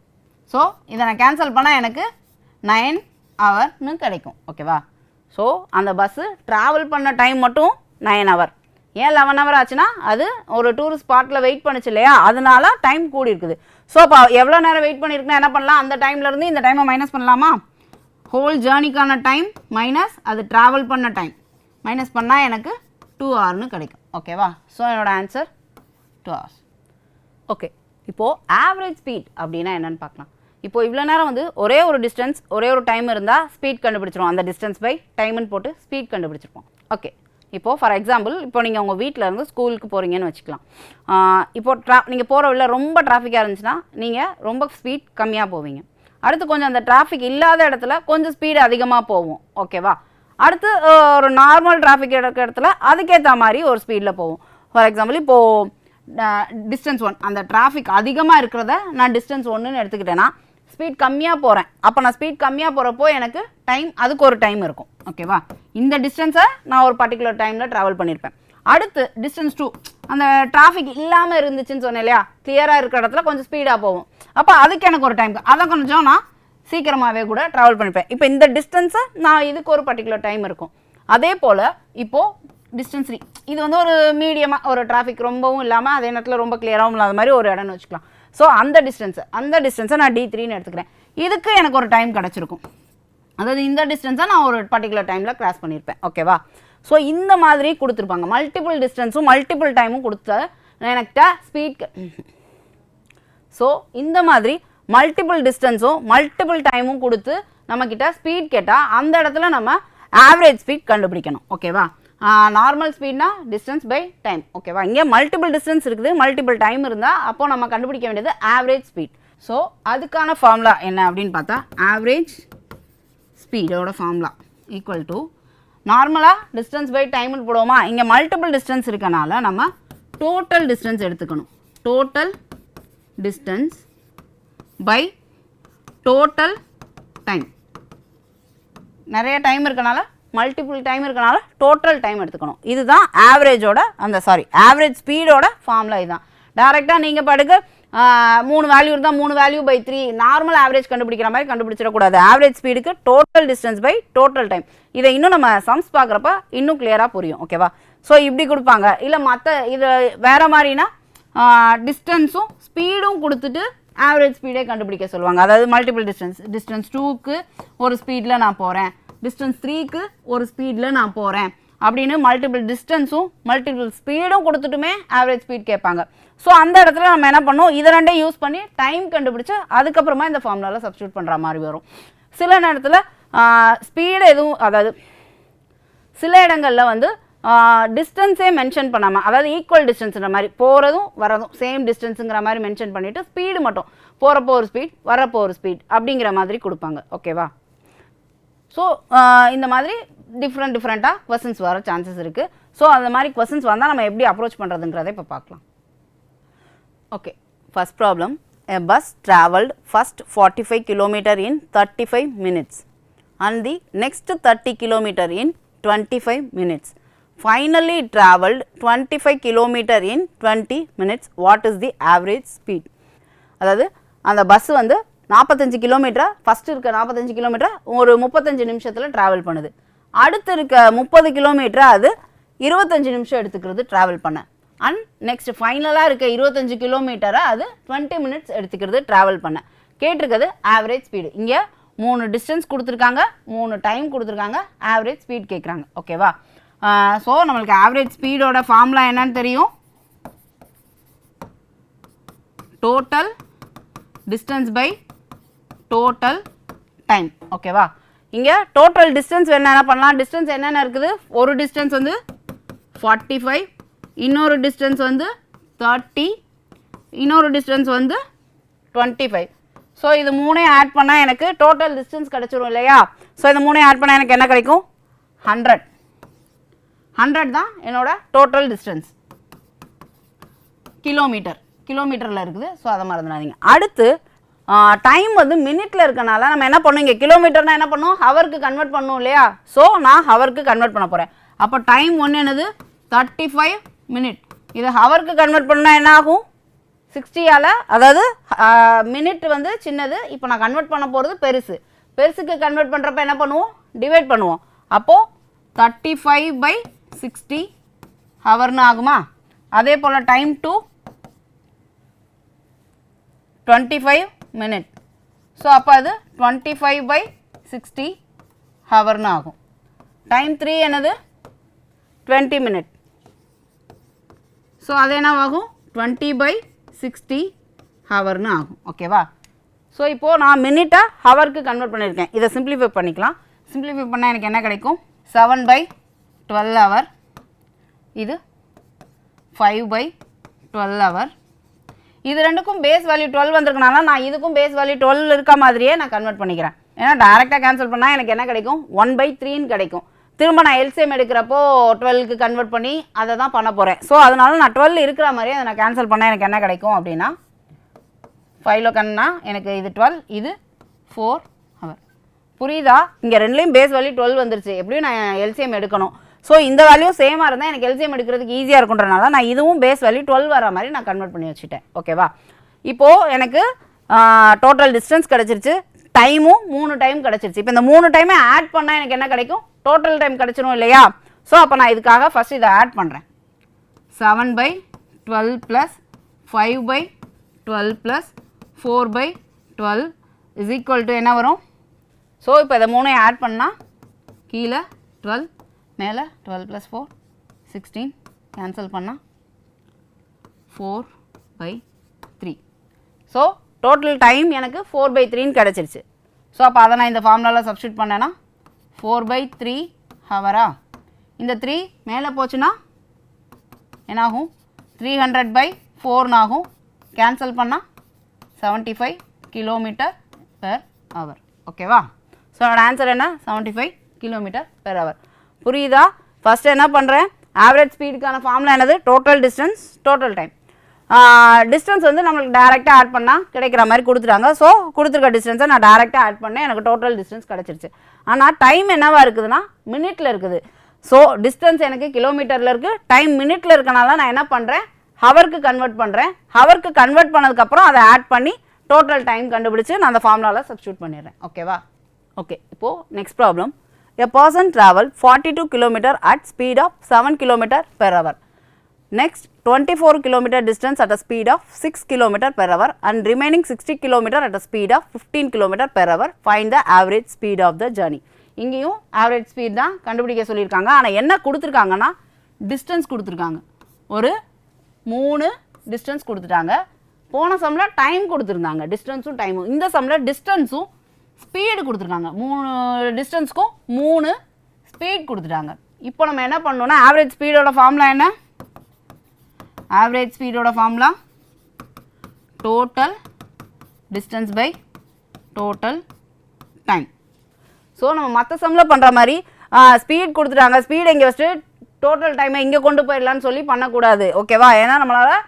ஸோ இதை நான் கேன்சல் பண்ணால் எனக்கு 9 ஹவர்னு கிடைக்கும். ஓகேவா? ஸோ அந்த பஸ்ஸு ட்ராவல் பண்ண டைம் மட்டும் 9 ஹவர். ஏன் 11 ஹவர் ஆச்சுன்னா அது ஒரு டூரிஸ்ட் ஸ்பாட்டில் வெயிட் பண்ணுச்சு இல்லையா, அதனால டைம் கூடி இருக்குது. ஸோ அப்போ எவ்வளோ நேரம் வெயிட் பண்ணியிருக்குன்னா என்ன பண்ணலாம், அந்த டைம்லேருந்து இந்த டைமை மைனஸ் பண்ணலாமா, ஹோல் ஜேர்னிக்கான டைம் மைனஸ் அது ட்ராவல் பண்ண டைம் மைனஸ் பண்ணால் எனக்கு 2 hours கிடைக்கும். ஓகேவா? ஸோ என்னோட ஆன்சர் 2 hours. ஓகே, இப்போது ஆவரேஜ் ஸ்பீட் அப்படின்னா என்னென்னு பார்க்கலாம். இப்போ இவ்வளோ நேரம் வந்து ஒரே ஒரு டிஸ்டன்ஸ் ஒரே ஒரு டைம் இருந்தால் ஸ்பீட் கண்டுபிடிச்சிருவோம். அந்த டிஸ்டன்ஸ் பை டைம்னு போட்டு ஸ்பீட் கண்டுபிடிச்சிருப்போம். ஓகே, இப்போது ஃபார் எக்ஸாம்பிள் இப்போ நீங்கள் உங்கள் வீட்டில் இருந்து ஸ்கூலுக்கு போகிறீங்கன்னு வச்சுக்கலாம். இப்போது நீங்கள் போகிற வழியில் ரொம்ப டிராஃபிக்காக இருந்துச்சுன்னா நீங்கள் ரொம்ப ஸ்பீட் கம்மியாக போவீங்க. அடுத்து கொஞ்சம் அந்த டிராஃபிக் இல்லாத இடத்துல கொஞ்சம் ஸ்பீடு அதிகமாக போவோம். ஓகேவா? அடுத்து ஒரு நார்மல் டிராஃபிக் இருக்கிற இடத்துல அதுக்கேற்ற மாதிரி ஒரு ஸ்பீடில் போவோம். ஃபார் எக்ஸாம்பிள் இப்போது டிஸ்டன்ஸ் 1 அந்த டிராஃபிக் அதிகமாக இருக்கிறத நான் டிஸ்டன்ஸ் 1ன்னு எடுத்துக்கிட்டேன்னா ஸ்பீட் கம்மியாக போகிறேன். அப்போ நான் ஸ்பீட் கம்மியாக போகிறப்போ எனக்கு டைம் அதுக்கு ஒரு டைம் இருக்கும். ஓகேவா? இந்த டிஸ்டன்ஸை நான் ஒரு பர்டிகுலர் டைமில் ட்ராவல் பண்ணியிருப்பேன். அடுத்து டிஸ்டன்ஸ் 2 அந்த டிராஃபிக் இல்லாமல் இருந்துச்சுன்னு சொன்னேன் இல்லையா, கிளியராக இருக்கிற இடத்துல கொஞ்சம் ஸ்பீடாக போகும். அப்போ அதுக்கு எனக்கு ஒரு டைம், அதை கொஞ்சம் நான் சீக்கிரமாகவே கூட ட்ராவல் பண்ணிப்பேன். இப்போ இந்த டிஸ்டன்ஸை நான் இதுக்கு ஒரு பர்டிகுலர் டைம் இருக்கும். அதே போல் இப்போது டிஸ்டன்ஸ் 3 இது வந்து ஒரு மீடியமாக ஒரு டிராஃபிக் ரொம்பவும் இல்லாமல் அதே நேரத்தில் ரொம்ப கிளியராகவும் இல்லாத மாதிரி ஒரு இடம்னு வச்சுக்கலாம். ஸோ அந்த டிஸ்டன்ஸை நான் D3ன்னு எடுத்துக்கிறேன். இதுக்கு எனக்கு ஒரு டைம் கிடச்சிருக்கும். அதாவது இந்த டிஸ்டன்ஸை நான் ஒரு பர்டிகுலர் டைமில் கிராஸ் பண்ணியிருப்பேன். ஓகேவா? ஸோ இந்த மாதிரி கொடுத்துருப்பாங்க. மல்டிபிள் டிஸ்டன்ஸும் மல்டிபிள் டைமும் கொடுத்த எனக்கிட்ட ஸ்பீட். ஸோ இந்த மாதிரி மல்டிபிள் டிஸ்டன்ஸும் மல்டிபிள் டைமும் கொடுத்து நம்மக்கிட்ட ஸ்பீட் கேட்டால் அந்த இடத்துல நம்ம ஆவரேஜ் ஸ்பீட் கண்டுபிடிக்கணும். ஓகேவா? நார்மல் ஸ்பீட்னா டிஸ்டன்ஸ் பை டைம். ஓகேவா? இங்கே மல்டிபிள் டிஸ்டன்ஸ் இருக்குது, மல்டிபிள் டைம் இருந்தால் அப்போது நம்ம கண்டுபிடிக்க வேண்டியது ஆவரேஜ் ஸ்பீட். ஸோ அதுக்கான ஃபார்முலா என்ன அப்படின்னு பார்த்தா ஆவரேஜ் ஸ்பீடோட ஃபார்முலா ஈக்குவல் டு நார்மலாக டிஸ்டன்ஸ் பை டைம்னு போடுவோமா, இங்கே மல்டிபிள் டிஸ்டன்ஸ் இருக்கனால நம்ம டோட்டல் டிஸ்டன்ஸ் எடுத்துக்கணும். Total distance by total time. நிறைய டைம் இருக்கனால மல்டிபிள் டைம் இருக்கனால டோட்டல் டைம் எடுத்துக்கணும். இதுதான் ஆவரேஜோட ஆவரேஜ் ஸ்பீடோட ஃபார்முலா. இதுதான் டைரெக்டாக நீங்கள் பாட்டுக்கு 3 வேல்யூ இருந்தால் 3 வேல்யூ பை 3 நார்மல் ஆவரேஜ் கண்டுபிடிக்கிற மாதிரி கண்டுபிடிச்சிடக்கூடாது. ஆவரேஜ் ஸ்பீடுக்கு total distance by total time. இதை இன்னும் நம்ம சம்ஸ் பார்க்குறப்ப இன்னும் கிளியராக புரியும். ஓகேவா? ஸோ இப்படி கொடுப்பாங்க. இல்லை மற்ற இது வேறு மாதிரினா டிஸ்டன்ஸும் ஸ்பீடும் கொடுத்துட்டு ஆவரேஜ் ஸ்பீடே கண்டுபிடிக்க சொல்லுவாங்க. அதாவது மல்டிபிள் டிஸ்டன்ஸ் 2க்கு ஒரு ஸ்பீடில் நான் போகிறேன், டிஸ்டன்ஸ் 3க்கு ஒரு ஸ்பீடில் நான் போகிறேன் அப்படின்னு மல்டிபிள் டிஸ்டன்ஸும் மல்டிபிள் ஸ்பீடும் கொடுத்துட்டுமே ஆவரேஜ் ஸ்பீட் கேட்பாங்க. ஸோ அந்த இடத்துல நம்ம என்ன பண்ணோம், இதை ரெண்டையும் யூஸ் பண்ணி டைம் கண்டுபிடிச்சு அதுக்கப்புறமா இந்த ஃபார்முலாவில் சப்ஸ்டியூட் பண்ணுற மாதிரி வரும். சில நேரத்தில் ஸ்பீடு எதுவும், அதாவது சில இடங்களில் வந்து டிஸ்டன்ஸே மென்ஷன் பண்ணாமல், அதாவது ஈக்குவல் டிஸ்டன்ஸுங்கிற மாதிரி போகிறதும் வரதும் சேம் டிஸ்டன்ஸுங்கிற மாதிரி மென்ஷன் பண்ணிவிட்டு ஸ்பீடு மட்டும் போகிறப்போ ஒரு ஸ்பீட் வரப்போ ஒரு ஸ்பீட் அப்படிங்கிற மாதிரி கொடுப்பாங்க. ஓகேவா? ஸோ இந்த மாதிரி டிஃப்ரெண்ட்டாக கொஸ்டின்ஸ் வர சான்சஸ் இருக்குது. ஸோ அந்த மாதிரி கொஸ்டின்ஸ் வந்தால் நம்ம எப்படி அப்ரோச் பண்ணுறதுங்கிறத இப்போ பார்க்கலாம். Okay, first problem. A bus travelled first 45 km in 35 minutes and the next 30 km in 25 minutes. Finally travelled 25 km in 20 minutes. What is the average speed? அதாவது அந்த பஸ் வந்து 45 கிலோமீட்டரை ஃபஸ்ட்டு இருக்க 45 கிலோமீட்டரை ஒரு 35 நிமிஷத்தில் ட்ராவல் பண்ணுது. அடுத்து இருக்க 30 கிலோமீட்டரை அது 25 நிமிஷம் எடுத்துக்கிறது ட்ராவல் பண்ண. அண்ட் நெக்ஸ்ட் ஃபைனலாக இருக்க 25 கிலோமீட்டரை அது 20 மினிட்ஸ் எடுத்துக்கிறது ட்ராவல் பண்ண. கேட்டிருக்கிறது ஆவரேஜ் ஸ்பீடு. இங்கே 3 டிஸ்டன்ஸ் கொடுத்துருக்காங்க, 3 டைம் கொடுத்துருக்காங்க, ஆவரேஜ் ஸ்பீட் கேட்குறாங்க. ஓகேவா? ஸோ நம்மளுக்கு ஆவரேஜ் ஸ்பீடோட ஃபார்முலா என்னன்னு தெரியும், total distance by total time. ஓகேவா? இங்கே டோட்டல் டிஸ்டன்ஸ் என்ன பண்ணலாம், டிஸ்டன்ஸ் என்னென்ன இருக்குது, ஒரு டிஸ்டன்ஸ் வந்து 45, இன்னொரு டிஸ்டன்ஸ் வந்து 30, இன்னொரு டிஸ்டன்ஸ் வந்து 25. ஸோ இது 3 ஆட் பண்ணால் எனக்கு டோட்டல் டிஸ்டன்ஸ் கிடச்சிரும் இல்லையா? ஸோ இந்த 3 ஆட் பண்ணால் எனக்கு என்ன கிடைக்கும், 100. 100 தான் என்னோட டோட்டல் டிஸ்டன்ஸ். கிலோமீட்டரில் இருக்குது. ஸோ அதை மறந்துடாதீங்க. அடுத்து டைம் வந்து மினிட்ல இருக்கனால நம்ம என்ன பண்ணோம், இங்கே கிலோமீட்டர்னா என்ன பண்ணோம், ஹவருக்கு கன்வெர்ட் பண்ணோம் இல்லையா? ஸோ நான் ஹவருக்கு கன்வெர்ட் பண்ண போகிறேன். அப்போ டைம் ஒன்று என்னது 35 மினிட். இதை ஹவருக்கு கன்வெர்ட் பண்ணால் என்ன ஆகும், 60ஆல், அதாவது மினிட் வந்து சின்னது, இப்போ நான் கன்வெர்ட் பண்ண போகிறது பெருசுக்கு கன்வெர்ட் பண்ணுறப்ப என்ன பண்ணுவோம், டிவைட் பண்ணுவோம். அப்போது 35/60 ஹவர்னு ஆகுமா? அதே போல் டைம் 25 minute. ஸோ அப்போ அது 25/60 ஹவர்னு ஆகும். டைம் 3 என்னது 20 minute. ஸோ அது என்னவாகும் 20/60 ஹவர்னு ஆகும். ஓகேவா? ஸோ இப்போது நான் மினிட்டை ஹவருக்கு கன்வெர்ட் பண்ணியிருக்கேன். இதை சிம்பிளிஃபை பண்ணிக்கலாம். சிம்பிளிஃபை பண்ணால் எனக்கு என்ன கிடைக்கும் 7/12 ஹவர். இது 5/12 ஹவர். இது ரெண்டுக்கும் பேஸ் வேல்யூ 12 வந்திருக்கனால நான் இதுக்கும் பேஸ் வேல்யூ 12 இருக்க மாதிரியே நான் கன்வெர்ட் பண்ணிக்கிறேன். ஏன்னா டேரெக்டாக கேன்சல் பண்ணால் எனக்கு என்ன கிடைக்கும் 1/3ன்னு கிடைக்கும். திரும்ப நான் எல்சிஎம் எடுக்கிறப்போ 12க்கு கன்வெர்ட் பண்ணி அதை தான் பண்ண போகிறேன். ஸோ அதனால நான் 12 இருக்கிற மாதிரியே அதை நான் கேன்சல் பண்ணால் எனக்கு என்ன கிடைக்கும் அப்படின்னா 5ல் கண்ணா எனக்கு இது 12, இது 4 ஹவர். புரியுதா? இங்கே ரெண்டுலேயும் பேஸ் வேல்யூ 12 வந்துருச்சு. எப்படியும் நான் எல்சிஎம் எடுக்கணும். ஸோ இந்த வேல்யூ சேமாக இருந்தால் எனக்கு எல்சிஎம் எடுக்கிறதுக்கு ஈஸியாக இருக்குன்றனால நான் இதுவும் பேஸ் வேல்யூ 12 வர மாதிரி நான் கன்வெர்ட் பண்ணி வச்சுட்டேன். ஓகேவா? இப்போது எனக்கு டோட்டல் டிஸ்டன்ஸ் கிடச்சிருச்சு. டைமும் 3 டைம் கிடச்சிருச்சு. இப்போ இந்த 3 டைமை ஆட் பண்ணால் எனக்கு என்ன கிடைக்கும் டோட்டல் டைம் கிடச்சிரும் இல்லையா? ஸோ அப்போ நான் இதுக்காக ஃபஸ்ட் இதை ஆட் பண்ணுறேன். 7/12 plus 5/12 plus 4/12 is equal to என்ன வரும்? ஸோ இப்போ இதை 3 ஆட் பண்ணால் கீழே 12 மேலே 12 + 4 16 கேன்சல் பண்ணால் 4/3. ஸோ டோட்டல் டைம் எனக்கு 4/3ன்னு கிடச்சிருச்சு. ஸோ அப்போ அதை நான் இந்த ஃபார்முலாவில் சப்ஸ்டியூட் பண்ணேன்னா 4/3 ஹவரா? இந்த 3 மேலே போச்சுன்னா என்னாகும் 300/4 ஆகும். கேன்சல் பண்ணால் 75 km/h. ஓகேவா? ஸோ என்னோட ஆன்சர் என்ன 75 km/h. புரியுதா? ஃபஸ்ட்டு என்ன பண்ணுறேன் ஆவரேஜ் ஸ்பீடுக்கான ஃபார்முலா என்னது total distance total time. Distance வந்து நம்மளுக்கு டேரெக்டாக ஆட் பண்ணால் கிடைக்கிற மாதிரி கொடுத்துட்டாங்க. ஸோ கொடுத்துருக்க டிஸ்டன்ஸை நான் டேரெக்டாக ஆட் பண்ணேன். எனக்கு டோட்டல் டிஸ்டன்ஸ் கிடச்சிருச்சு. ஆனால் டைம் என்னவா இருக்குதுன்னா மினிட்டில் இருக்குது. ஸோ டிஸ்டன்ஸ் எனக்கு கிலோமீட்டரில் இருக்குது, டைம் மினிட்டில் இருக்கனால நான் என்ன பண்ணுறேன் ஹவருக்கு கன்வெர்ட் பண்ணுறேன். ஹவருக்கு கன்வெர்ட் பண்ணதுக்கப்புறம் அதை ஆட் பண்ணி டோட்டல் டைம் கண்டுபிடிச்சு நான் அந்த ஃபார்முலாவில் சப்ஸ்டியூட் பண்ணிடுறேன். ஓகேவா? ஓகே. இப்போது next problem. A person traveled 42 km at speed of 7 km/h. Next 24 km distance at a speed of 6 km/h and remaining 60 km at a speed of 15 km/h. Find the average speed of the journey. இங்கேயும் average speed தான் கண்டுபிடிக்க சொல்லியிருக்காங்க. ஆனால் என்ன கொடுத்துருக்காங்கன்னா டிஸ்டன்ஸ் கொடுத்துருக்காங்க. ஒரு 3 டிஸ்டன்ஸ் கொடுத்துட்டாங்க. போன சம்மில் டைம் கொடுத்துருந்தாங்க, டிஸ்டன்ஸும் டைமும். இந்த சம்மில் டிஸ்டன்ஸும் ஸ்பீடு கொடுத்துருக்காங்க. 3 டிஸ்டன்ஸ்க்கும் 3 ஸ்பீட் கொடுத்துட்டாங்க. இப்போ நம்ம என்ன பண்ணோன்னா ஆவரேஜ் ஸ்பீடோட ஃபார்முலா என்ன? ஆவரேஜ் ஸ்பீடோட formula total distance by total time. So நம்ம மற்ற சம்மில் பண்ணுற மாதிரி ஸ்பீட் கொடுத்துட்டாங்க, ஸ்பீடு இங்கே வச்சுட்டு டோட்டல் டைமை இங்கே கொண்டு போயிடலான்னு சொல்லி பண்ணக்கூடாது. ஓகேவா? ஏன்னா நம்மளால்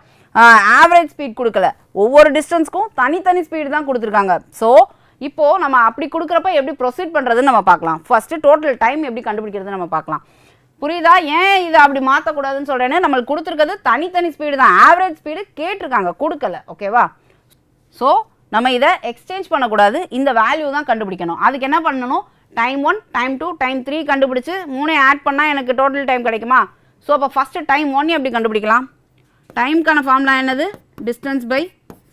ஆவரேஜ் ஸ்பீட் கொடுக்கல, ஒவ்வொரு டிஸ்டன்ஸ்க்கும் தனித்தனி ஸ்பீடு தான் கொடுத்துருக்காங்க. ஸோ இப்போது நம்ம அப்படி கொடுக்குறப்ப எப்படி ப்ரொசீட் பண்ணுறதுன்னு நம்ம பார்க்கலாம். ஃபஸ்ட்டு டோட்டல் டைம் எப்படி கண்டுபிடிக்கிறதுன்னு நம்ம பார்க்கலாம். புரியுதா? ஏன் இதை அப்படி மாற்றக்கூடாதுன்னு சொல்கிறேன்னு, நம்மளுக்கு கொடுத்துருக்கிறது தனித்தனி ஸ்பீடு தான். ஆவரேஜ் ஸ்பீடு கேட்டிருக்காங்க, கொடுக்கல. ஓகேவா? ஸோ நம்ம இதை எக்ஸ்சேஞ்ச் பண்ணக்கூடாது, இந்த வேல்யூ தான் கண்டுபிடிக்கணும். அதுக்கு என்ன பண்ணணும் டைம் 1 டைம் 2 டைம் 3 கண்டுபிடிச்சு 3 ஆட் பண்ணால் எனக்கு டோட்டல் டைம் கிடைக்குமா? ஸோ அப்போ ஃபஸ்ட்டு டைம் 1 எப்படி கண்டுபிடிக்கலாம்? டைமுக்கான ஃபார்முலா என்னது? Distance by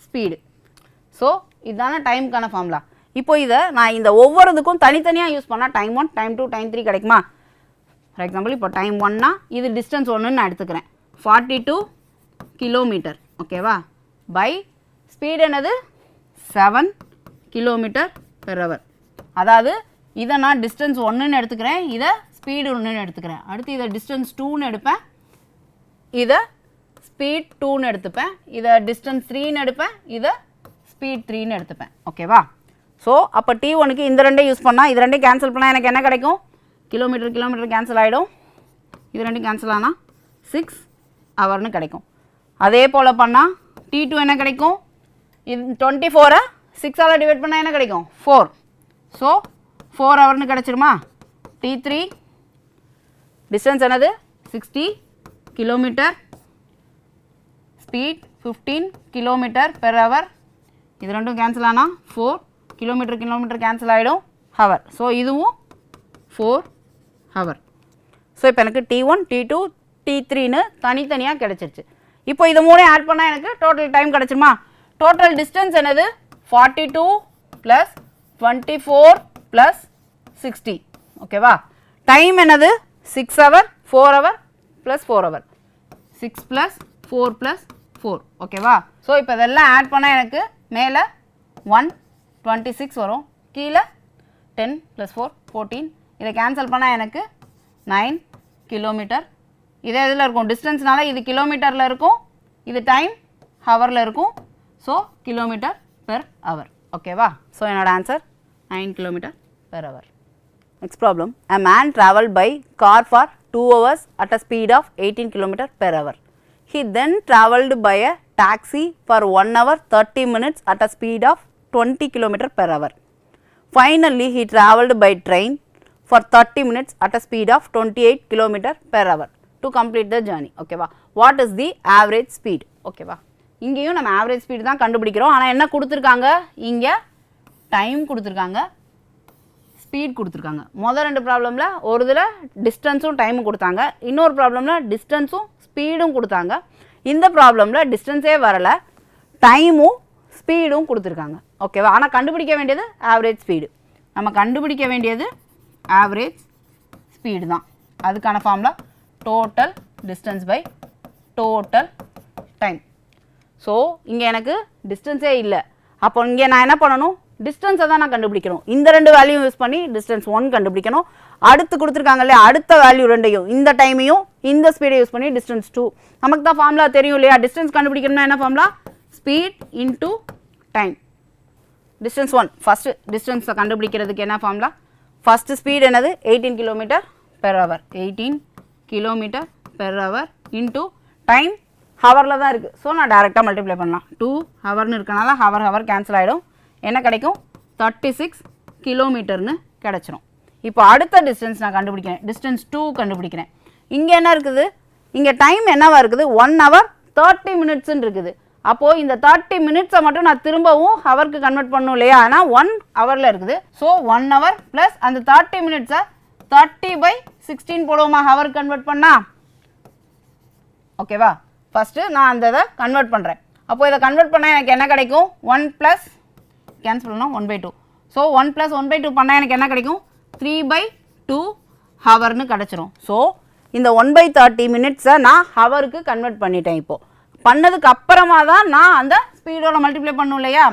speed. ஸோ இதுதானே டைமுக்கான ஃபார்முலா. இப்போ இதை நான் இந்த ஒவ்வொருதுக்கும் தனித்தனியாக யூஸ் பண்ணால் டைம் 1 டைம் 2 டைம் 3 கிடைக்குமா? ஃபார் எக்ஸாம்பிள் இப்போ டைம் 1னா இது டிஸ்டன்ஸ் 1ன்னு நான் எடுத்துக்கிறேன். 42 கிலோமீட்டர். ஓகேவா? பை ஸ்பீடு என்னது 7 km/h. அதாவது இதை நான் டிஸ்டன்ஸ் 1ன்னு எடுத்துக்கிறேன், இதை ஸ்பீடு 1ன்னு எடுத்துக்கிறேன். அடுத்து இதை டிஸ்டன்ஸ் 2ன்னு எடுப்பேன், இதை ஸ்பீட் 2ன்னு எடுத்துப்பேன், இதை டிஸ்டன்ஸ் 3ன்னு எடுப்பேன், இதை ஸ்பீட் 3ன்னு எடுத்துப்பேன். ஓகேவா? ஸோ அப்போ T1க்கு இந்த ரெண்டையும் யூஸ் பண்ணால் இது ரெண்டையும் கேன்சல் பண்ணால் எனக்கு என்ன கிடைக்கும்? கிலோமீட்டர் கேன்சல் ஆகிடும். இது ரெண்டும் கேன்சல் ஆனால் 6 ஹவர்னு கிடைக்கும். அதே போல் பண்ணால் T2 என்ன கிடைக்கும்? இது 24 6ஆல் டிவைட் பண்ணால் என்ன கிடைக்கும்? 4. ஸோ 4 ஹவர்னு கிடச்சிருமா? T3 டிஸ்டன்ஸ் என்னது 60 கிலோமீட்டர், ஸ்பீட் 15 km/h. இது ரெண்டும் கேன்சல் ஆனால் 4 கிலோமீட்டர் கேன்சல் ஆகிடும், ஹவர். ஸோ இதுவும் 4 ஹவர். ஸோ இப்போ எனக்கு T1 T2 T3ன்னு தனித்தனியாக கிடச்சிருச்சு. இப்போ இது 3 ஆட் பண்ணால் எனக்கு டோட்டல் டைம் கிடச்சிருமா? டோட்டல் டிஸ்டன்ஸ் என்னது 42 ப்ளஸ் 24 ப்ளஸ் 60 ஓகேவா. டைம் என்னது 6 hour 4 hour plus 4 hour 6 plus 4 plus 4 ஓகேவா. ஸோ இப்போ இதெல்லாம் ஆட் பண்ணால் எனக்கு மேலே 126 வரும், கீழே 10 ப்ளஸ் 4 14, இதை கேன்சல் பண்ணால் எனக்கு 9 கிலோமீட்டர். இதே இதில் இருக்கும் டிஸ்டன்ஸ்னால இது கிலோமீட்டரில் இருக்கும், இது டைம் ஹவரில் இருக்கும். ஸோ கிலோமீட்டர் பெர் ஹவர் ஓகேவா. ஸோ என்னோட answer 9 kilometre per hour. Next problem, a man travelled by car for 2 hours at a speed of 18 km per hour. He then travelled by a taxi for 1 hour 30 minutes at a speed of 20 km per hour. Finally, he travelled by train for 30 minutes at a speed of 28 km per hour to complete the journey. Okay va. What is the average speed? Okay va. இங்கேயும் நம்ம average speed தான் கண்டுபிடிக்கிறோம். ஆனால் என்ன கொடுத்துருக்காங்க, இங்கே டைம் கொடுத்துருக்காங்க, ஸ்பீட் கொடுத்துருக்காங்க. மொதல் 2 ப்ராப்ளமில் ஒரு இதில் டிஸ்டன்ஸும் டைமும் கொடுத்தாங்க, இன்னொரு ப்ராப்ளமில் டிஸ்டன்ஸும் ஸ்பீடும் கொடுத்தாங்க. இந்த ப்ராப்ளமில் டிஸ்டன்ஸே வரலை, டைமும் ஸ்பீடும் கொடுத்துருக்காங்க ஓகேவா. ஆனால் கண்டுபிடிக்க வேண்டியது ஆவரேஜ் ஸ்பீடு. நம்ம கண்டுபிடிக்க வேண்டியது ஆவரேஜ் ஸ்பீடு தான். அதுக்கான formula total distance by total time. So இங்கே எனக்கு டிஸ்டன்ஸே இல்லை, அப்போ இங்கே நான் என்ன பண்ணணும், டிஸ்டன்ஸை தான் நான் கண்டுபிடிக்கணும். இந்த 2 வேல்யூ யூஸ் பண்ணி டிஸ்டன்ஸ் 1 கண்டுபிடிக்கணும். அடுத்து கொடுத்துருக்காங்க இல்லையா, அடுத்த வேல்யூ 2ஐயும் இந்த டைமையும் இந்த ஸ்பீடை யூஸ் பண்ணி டிஸ்டன்ஸ் 2. நமக்கு தான் ஃபார்முலா தெரியும் இல்லையா, டிஸ்டன்ஸ் கண்டுபிடிக்கணும்னா என்ன formula, speed into time. Distance 1 first டிஸ்டன்ஸை கண்டுபிடிக்கிறதுக்கு என்ன ஃபார்முலா, ஃபஸ்ட்டு ஸ்பீட் என்னது 18 km per hour, 18 km per hour into time ஹவரில் தான் இருக்குது. ஸோ நான் டேரெக்டாக மல்டிப்ளை பண்ணலாம். 2 ஹவர்னு இருக்கனால ஹவர் கேன்சல் ஆகிடும், என்ன கிடைக்கும் 36 கிலோமீட்டர்னு கிடச்சிரும். இப்போ அடுத்த டிஸ்டன்ஸ் நான் கண்டுபிடிக்கிறேன், டிஸ்டன்ஸ் 2 கண்டுபிடிக்கிறேன். இங்கே என்ன இருக்குது, இங்கே டைம் என்னவா இருக்குது 1 hour 30 minutesன்னு இருக்குது. அப்போது இந்த 30 minutesஸை மட்டும் நான் திரும்பவும் ஹவருக்கு கன்வெர்ட் பண்ணணும் இல்லையா, ஆனால் 1 ஹவரில் இருக்குது. ஸோ 1 hour ப்ளஸ் அந்த 30 minutesஸை 30/16 போடுவோமா ஹவருக்கு கன்வெர்ட் பண்ணால் ஓகேவா. ஃபஸ்ட்டு நான் அந்த இதை கன்வெர்ட் பண்ணுறேன். அப்போது இதை கன்வெர்ட் பண்ணால் எனக்கு என்ன கிடைக்கும், 1 ப்ளஸ் கேன்சல் பண்ணால் 1/2. ஸோ 1 + 1/2 பண்ணால் எனக்கு என்ன கிடைக்கும் 3/2 ஹவர்னு கிடச்சிரும். ஸோ இந்த 1/30 minutesஸை நான் ஹவருக்கு கன்வெர்ட் பண்ணிட்டேன். இப்போது பண்ணதுக்கு அப்புறமா தான் நான் அந்த ஸ்பீடோட மல்டிப்ளை பண்ணணும் இல்லையா.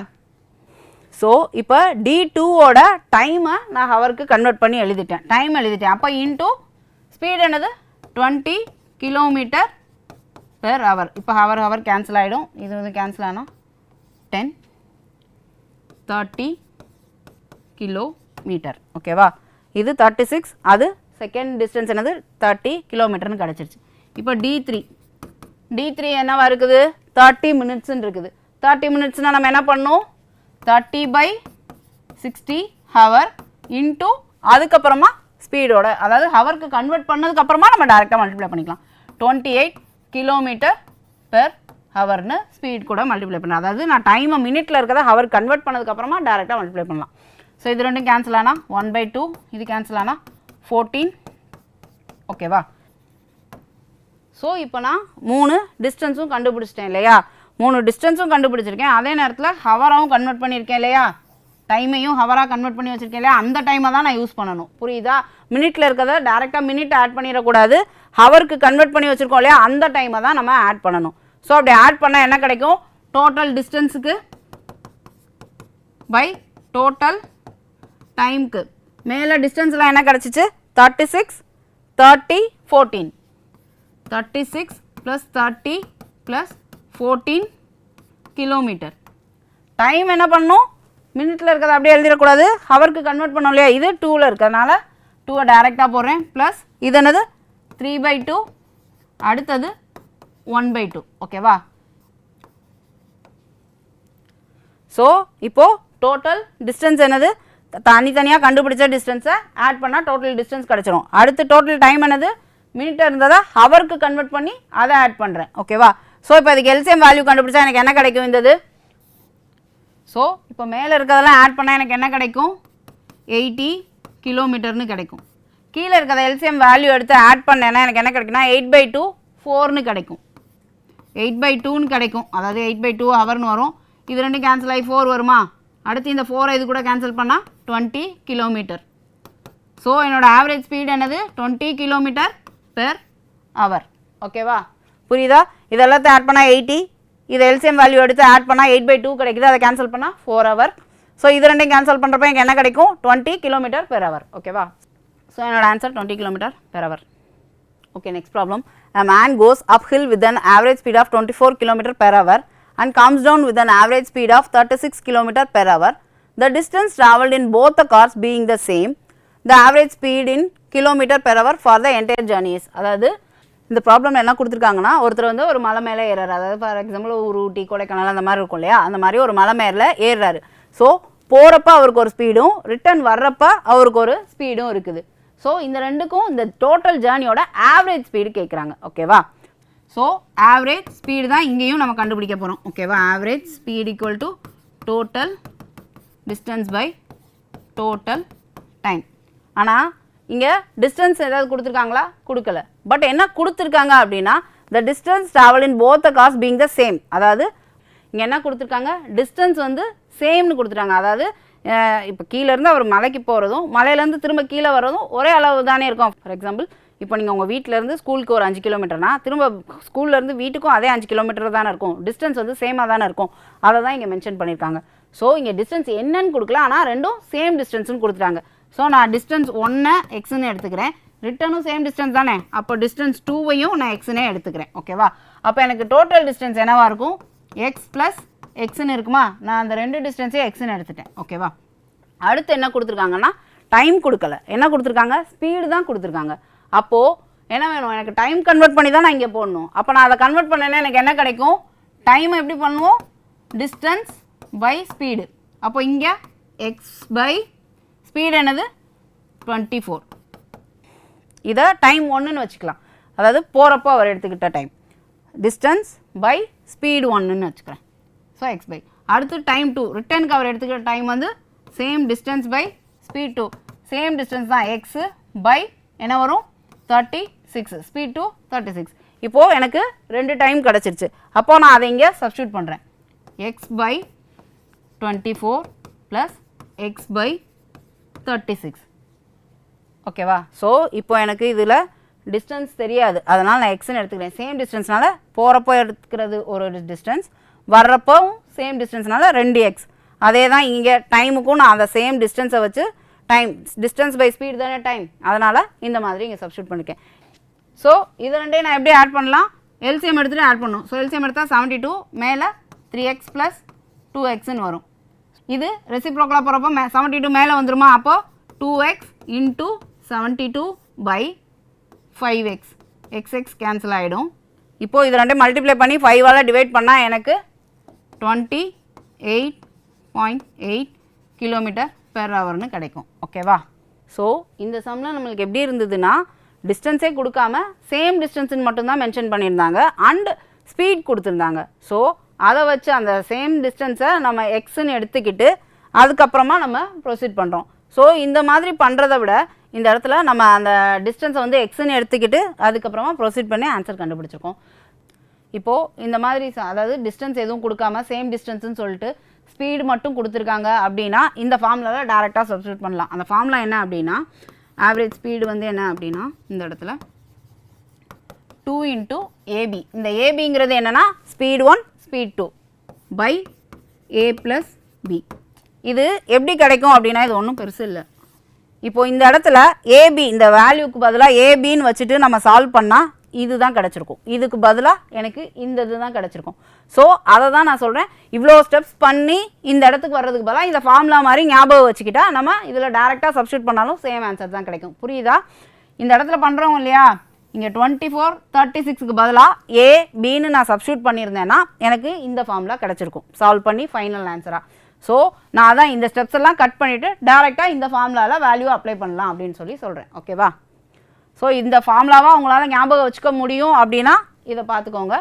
ஸோ இப்போ D2ஓட டைமை நான் ஹவருக்கு கன்வெர்ட் பண்ணி எழுதிட்டேன், டைம் எழுதிட்டேன். அப்போ இன்டூ ஸ்பீட் என்னது 20 km per hour. இப்போ ஹவர் கேன்சல் ஆகிடும், இது வந்து கேன்சல் ஆனால் 10 30 கிலோமீட்டர் ஓகேவா. இது 36, அது செகண்ட் டிஸ்டன்ஸ் என்னது 30 கிலோமீட்டர்னு கிடச்சிருச்சு. இப்போ D3 என்னவா இருக்குது 30 minutesன்னு இருக்குது. 30 minutesனால் நம்ம என்ன பண்ணணும், 30/60 ஹவர் இன்டூ அதுக்கப்புறமா ஸ்பீடோட, அதாவது ஹவருக்கு கன்வெர்ட் பண்ணதுக்கப்புறமா நம்ம டேரெக்டாக மல்டிப்ளை பண்ணிக்கலாம். 28 km per ஹவர்னு ஸ்பீட் கூட மல்டிப்ளை பண்ணலாம். அதாவது நான் டைமை மினிட்டில் இருக்கிறத ஹவர் கன்வெர்ட் பண்ணதுக்கப்புறமா டேரெக்டாக மல்டிப்ளை பண்ணலாம். ஸோ இது ரெண்டும் கேன்சல் ஆனால் 1/2, இது கேன்சல் ஆனால் 14 ஓகேவா. ஸோ இப்போ நான் 3 டிஸ்டன்ஸும் கண்டுபிடிச்சிட்டேன் இல்லையா, 3 டிஸ்டன்ஸும் கண்டுபிடிச்சிருக்கேன், அதே நேரத்தில் ஹவராகவும் கன்வெர்ட் பண்ணியிருக்கேன் இல்லையா, டைமையும் ஹவராக கன்வெர்ட் பண்ணி வச்சுருக்கேன் இல்லையா, அந்த டைமை தான் நான் யூஸ் பண்ணணும். புரியுதா, மினிட்டில் இருக்கிறத டேரெக்டாக மினிட் ஆட் பண்ணிடக்கூடாது, ஹவருக்கு கன்வெர்ட் பண்ணி வச்சுருக்கோம் இல்லையா, அந்த டைமை தான் நம்ம ஆட் பண்ணணும். ஸோ அப்படி ஆட் பண்ணால் என்ன கிடைக்கும், டோட்டல் டிஸ்டன்ஸுக்கு பை டோட்டல் டைமுக்கு. மேலே டிஸ்டன்ஸில் என்ன கிடச்சிச்சு 36 30 14, 36 + 30 + 14 கிலோமீட்டர். டைம் என்ன பண்ணணும், மினிட்டில் இருக்கிறத அப்படியே எழுதிடக்கூடாது, ஹவருக்கு கன்வெர்ட் பண்ணோம் இல்லையா, இது 2ல் இருக்கிறதுனால 2ஐ டேரெக்டாக போடுறேன், ப்ளஸ் இது என்னது 3/2, அடுத்தது 1/2 ஓகேவா. ஸோ இப்போது டோட்டல் டிஸ்டன்ஸ் என்னது, தனித்தனியாக கண்டுபிடிச்ச டிஸ்டன்ஸை ஆட் பண்ணால் டோட்டல் டிஸ்டன்ஸ் கிடச்சிரும். அடுத்து டோட்டல் டைம் என்னது, மினிட்டாக இருந்ததை ஹவருக்கு கன்வெர்ட் பண்ணி அதை ஆட் பண்ணுறேன் ஓகேவா. ஸோ இப்போ அதுக்கு எல்சிஎம் வேல்யூ கண்டுபிடிச்சா எனக்கு என்ன கிடைக்கும் இந்த இது. ஸோ இப்போ மேலே இருக்கிறதெல்லாம் ஆட் பண்ணால் எனக்கு என்ன கிடைக்கும் 80 கிலோமீட்டர்னு கிடைக்கும். கீழே இருக்கிறத எல்சிஎம் வேல்யூ எடுத்து ஆட் பண்ணேன்னா எனக்கு என்ன கிடைக்குன்னா 8/2 4ன்னு கிடைக்கும், 8/2ன்னு கிடைக்கும். அதாவது 8/2 ஹவர்னு வரும். இது ரெண்டும் கேன்சல் ஆகி 4 வருமா, அடுத்து இந்த 4 இது கூட கேன்சல் பண்ணால் 20 கிலோமீட்டர். ஸோ என்னோட ஆவரேஜ் ஸ்பீடு என்னது 20 கிலோமீட்டர் பெர் ஹவர். ஓகேவா, புரியுதா? இதெல்லாத்தையும் ஆட் பண்ணால் 80, இதை எல்சிஎம் வேல்யூ எடுத்து ஆட் பண்ணால் 8/2 கிடைக்குது, அதை கேன்சல் பண்ணால் 4 ஹவர். ஸோ இது ரெண்டையும் கேன்சல் பண்ணுறப்ப எனக்கு என்ன கிடைக்கும் 20 கிலோமீட்டர் பெர் ஹவர். ஓகேவா, ஸோ என்னோட answer 20 kilometre per hour. Okay, next problem. A man goes uphill with an average speed of 24 km per hour and comes down with an average speed of 36 km per hour. The distance travelled in both the cars being the same, the average speed in kilometer per hour for the entire journey is. அதாவது இந்த ப்ராப்ளம் என்ன கொடுத்துருக்காங்கன்னா, ஒருத்தர் வந்து ஒரு மலை மேலே ஏறாரு. அதாவது ஃபார் எக்ஸாம்பிள் ஒரு ஊட்டி கொடைக்கானல் அந்த மாதிரி இருக்கும் இல்லையா, அந்த மாதிரி ஒரு மலை மேலே ஏறுறாரு. ஸோ போகிறப்ப அவருக்கு ஒரு ஸ்பீடும், ரிட்டர்ன் வர்றப்ப அவருக்கு ஒரு ஸ்பீடும் இருக்குது. ஸோ இந்த ரெண்டுக்கும் இந்த டோட்டல் ஜேர்னியோட ஆவரேஜ் ஸ்பீடு கேட்குறாங்க. ஓகேவா, ஸோ ஆவரேஜ் ஸ்பீடு தான் இங்கேயும் நம்ம கண்டுபிடிக்க போகிறோம். ஓகேவா, average speed equal to total distance by total time. ஆனால் இங்கே டிஸ்டன்ஸ் ஏதாவது கொடுத்துருக்காங்களா? கொடுக்கல. பட் என்ன கொடுத்துருக்காங்க அப்படின்னா, the distance travel in both the cars being the same. அதாவது இங்கே என்ன கொடுத்துருக்காங்க, டிஸ்டன்ஸ் வந்து சேம்னு கொடுத்துட்டாங்க. அதாவது இப்போ கீழேருந்து அவர் மலைக்கு போகிறதும் மலையிலேருந்து திரும்ப கீழே வர்றதும் ஒரே அளவு தானே இருக்கும். ஃபார் எக்ஸாம்பிள் இப்போ நீங்கள் உங்கள் வீட்டிலேருந்து ஸ்கூலுக்கு ஒரு 5 கிலோமீட்டர்னா திரும்ப ஸ்கூல்லேருந்து வீட்டுக்கும் அதே 5 கிலோமீட்டர் தானே இருக்கும். டிஸ்டன்ஸ் வந்து சேமாக தானே இருக்கும். அதை தான் இங்கே மென்ஷன் பண்ணியிருக்காங்க. ஸோ இங்கே டிஸ்டன்ஸ் என்னன்னு கொடுக்கல, ஆனால் ரெண்டும் சேம் டிஸ்டன்ஸ்னு கொடுத்துட்டாங்க. ஸோ நான் டிஸ்டன்ஸ் 1 எக்ஸ்ன்னு எடுத்துக்கிறேன், ரிட்டனும் சேம் டிஸ்டன்ஸ் தானே, அப்போ டிஸ்டன்ஸ் 2வையும் நான் எக்ஸ்னே எடுத்துக்கிறேன். ஓகேவா, அப்போ எனக்கு டோட்டல் டிஸ்டன்ஸ் என்னவாக இருக்கும், எக்ஸ் ப்ளஸ் எக்ஸ்ன்னு இருக்குமா. நான் அந்த ரெண்டு டிஸ்டன்ஸையும் எக்ஸ்ன்னு எடுத்துட்டேன். ஓகேவா, அடுத்து என்ன கொடுத்துருக்காங்கன்னா, டைம் கொடுக்கல, என்ன கொடுத்துருக்காங்க, ஸ்பீடு தான் கொடுத்துருக்காங்க. அப்போது என்ன வேணும், எனக்கு டைம் கன்வெர்ட் பண்ணி தான் நான் இங்கே போடணும். அப்போ நான் அதை கன்வெர்ட் பண்ணேன்னா எனக்கு என்ன கிடைக்கும், டைமை எப்படி பண்ணுவோம், டிஸ்டன்ஸ் பை ஸ்பீடு. அப்போ இங்கே எக்ஸ் பை ஸ்பீடு என்னது 24, இதை டைம் 1ன்னு வச்சுக்கலாம். அதாவது போகிறப்போ அவர் எடுத்துக்கிட்ட டைம், டிஸ்டன்ஸ் பை ஸ்பீடு 1ன்னு வச்சுக்கிறேன். So X by. அடுத்து டைம் 2, ரிட்டர்னுக்கு அவர் எடுத்துக்கிட்ட டைம் வந்து same distance by speed 2, same distance தான் எக்ஸு பை என்ன வரும் 36, ஸ்பீட் 2 36. இப்போது எனக்கு 2 டைம் கிடச்சிருச்சு. அப்போது நான் அதை இங்கே சப்ஸ்டியூட் பண்ணுறேன், X by 24 plus X by 36. ஓகேவா, ஸோ இப்போ எனக்கு இதில் டிஸ்டன்ஸ் தெரியாது, அதனால் நான் எக்ஸ்ன்னு எடுத்துக்கிறேன். சேம் டிஸ்டன்ஸ்னால போகிறப்போ எடுத்துக்கிறது ஒரு டிஸ்டன்ஸ், வர்றப்போவும் சேம் டிஸ்டன்ஸ்னால 2x. அதே தான் இங்கே டைமுக்கும் நான் அந்த சேம் டிஸ்டன்ஸை வச்சு டைம் டிஸ்டன்ஸ் பை ஸ்பீட் தானே டைம், அதனால் இந்த மாதிரி இங்கே சப்ஸ்டியூட் பண்ணிக்கேன். ஸோ இது ரெண்டையும் நான் எப்படி ஆட் பண்ணலாம், எல்சிஎம் எடுத்துகிட்டு ஆட் பண்ணணும். ஸோ எல்சிஎம் எடுத்தால் 72 மேலே 3x ப்ளஸ் 2xன்னு வரும். இது ரெசிப்ரோக்கலாக போகிறப்போ 72 மேலே வந்துருமா, அப்போது 2x into 72 by 5x, xx cancel ஆகிடும். இப்போது இது ரெண்டையும் மல்டிப்ளை பண்ணி 5ஆல் டிவைட் பண்ணால் எனக்கு 28.8 கிலோமீட்டர் பெர் ஹவர்னு கிடைக்கும். ஓகேவா, ஸோ இந்த சம்மில் நம்மளுக்கு எப்படி இருந்ததுன்னா, டிஸ்டன்ஸே கொடுக்காம சேம் டிஸ்டன்ஸ்ன்னு மட்டும்தான் மென்ஷன் பண்ணியிருந்தாங்க அண்ட் ஸ்பீட் கொடுத்துருந்தாங்க. ஸோ அதை வச்சு அந்த சேம் டிஸ்டன்ஸை நம்ம எக்ஸ்ன்னு எடுத்துக்கிட்டு அதுக்கப்புறமா நம்ம ப்ரொசீட் பண்ணுறோம். ஸோ இந்த மாதிரி பண்ணுறதை விட இந்த இடத்துல நம்ம அந்த டிஸ்டன்ஸை வந்து எக்ஸ்ன்னு எடுத்துக்கிட்டு அதுக்கப்புறமா ப்ரொசீட் பண்ணி ஆன்சர் கண்டுபிடிச்சிருக்கோம். இப்போது இந்த மாதிரி அதாவது டிஸ்டன்ஸ் எதுவும் கொடுக்காம சேம் டிஸ்டன்ஸ்னு சொல்லிட்டு ஸ்பீடு மட்டும் கொடுத்துருக்காங்க அப்படின்னா இந்த ஃபார்முலாவில் டேரெக்டாக சப்ஸ்டியூட் பண்ணலாம். அந்த ஃபார்முலா என்ன அப்படின்னா, ஆவரேஜ் ஸ்பீடு வந்து என்ன அப்படின்னா இந்த இடத்துல 2 இன்ட்டு ஏபி. இந்த ஏபிங்கிறது என்னென்னா speed 1 speed 2 by A plus B. இது எப்படி கிடைக்கும் அப்படின்னா, இது ஒன்றும் பெருசு இல்லை. இப்போது இந்த இடத்துல ஏபி இந்த வேல்யூக்கு பதிலாக ஏபின்னு வச்சுட்டு நம்ம சால்வ் பண்ணால் இது தான் கிடச்சிருக்கும். இதுக்கு பதிலாக எனக்கு இந்த இது தான் கிடச்சிருக்கும். ஸோ அதை தான் நான் சொல்கிறேன், இவ்வளோ ஸ்டெப்ஸ் பண்ணி இந்த இடத்துக்கு வர்றதுக்கு பதிலாக இந்த ஃபார்முலா மாதிரி ஞாபகம் வச்சுக்கிட்டா நம்ம இதில் டேரெக்டாக சப்ஸ்டியூட் பண்ணாலும் சேம் ஆன்சர் தான் கிடைக்கும். புரியுதா? இந்த இடத்துல பண்ணுறோம் இல்லையா, இங்கே 24 36க்கு பதிலாக ஏ பின்னு நான் சப்ஸ்டியூட் பண்ணியிருந்தேன்னா எனக்கு இந்த ஃபார்முலா கிடச்சிருக்கும் சால்வ் பண்ணி ஃபைனல் ஆன்சராக. ஸோ நான் அதான் இந்த ஸ்டெப்ஸ் எல்லாம் கட் பண்ணிவிட்டு டேரெக்டாக இந்த ஃபார்முலாவில் வேல்யூ அப்ளை பண்ணலாம் அப்படின்னு சொல்கிறேன். ஓகேவா? ஸோ இந்த ஃபார்முலாவாக உங்களால் ஞாபகம் வச்சுக்க முடியும் அப்படின்னா இதை பார்த்துக்கோங்க,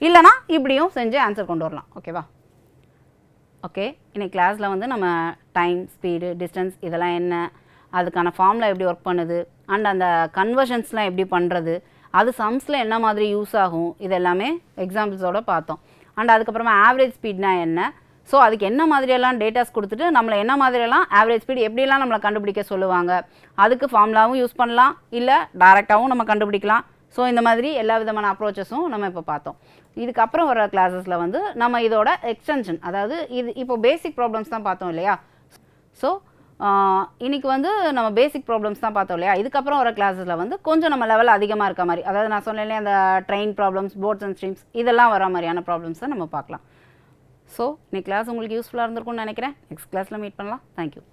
இல்லைனா இப்படியும் செஞ்சு ஆன்சர் கொண்டு வரலாம். ஓகேவா? ஓகே, இன்னைக்கு கிளாஸில் வந்து நம்ம டைம், ஸ்பீடு, டிஸ்டன்ஸ் இதெல்லாம் என்ன, அதுக்கான ஃபார்முலா எப்படி ஒர்க் பண்ணுது அண்ட் அந்த கன்வர்ஷன்ஸ்லாம் எப்படி பண்ணுறது, அது சம்ஸில் என்ன மாதிரி யூஸ் ஆகும், இது எல்லாமே எக்ஸாம்பிள்ஸோடு பார்த்தோம். அண்ட் அதுக்கப்புறமா ஆவரேஜ் ஸ்பீட்னா என்ன, ஸோ அதுக்கு என்ன மாதிரியெல்லாம் டேட்டாஸ் கொடுத்துட்டு நம்மளை என்ன மாதிரியெல்லாம் ஆவரேஜ் ஸ்பீடு எப்படிலாம் நம்மளை கண்டுபிடிக்க சொல்லுவாங்க, அதுக்கு ஃபார்முலாவும் யூஸ் பண்ணலாம், இல்லை டைரெக்டாகவும் நம்ம கண்டுபிடிக்கலாம். ஸோ இந்த மாதிரி எல்லா விதமான அப்ரோச்சஸும் நம்ம இப்போ பார்த்தோம். இதுக்கப்புறம் வர கிளாஸஸில் வந்து நம்ம இதோட எக்ஸ்டென்ஷன், அதாவது இது இப்போ பேசிக் ப்ராப்ளம்ஸ் தான் பார்த்தோம் இல்லையா. ஸோ இன்றைக்கி வந்து நம்ம பேசிக் ப்ராப்ளம்ஸ் தான் பார்த்தோம் இல்லையா. இதுக்கப்புறம் வர கிளாஸஸில் வந்து கொஞ்சம் நம்ம லெவல் அதிகமாக இருக்க மாதிரி, அதாவது நான் சொன்னேன் அந்த train problems, bots and streams, இதெல்லாம் வர மாதிரியான ப்ராப்ளம்ஸை நம்ம பார்க்கலாம். ஸோ இன்னைக்கு கிளாஸ் உங்களுக்கு யூஸ்ஃபுல்லாக இருந்திருக்கும்னு நினைக்கிறேன். நெக்ஸ்ட் கிளாஸில் மீட் பண்ணலாம். தேங்க்யூ.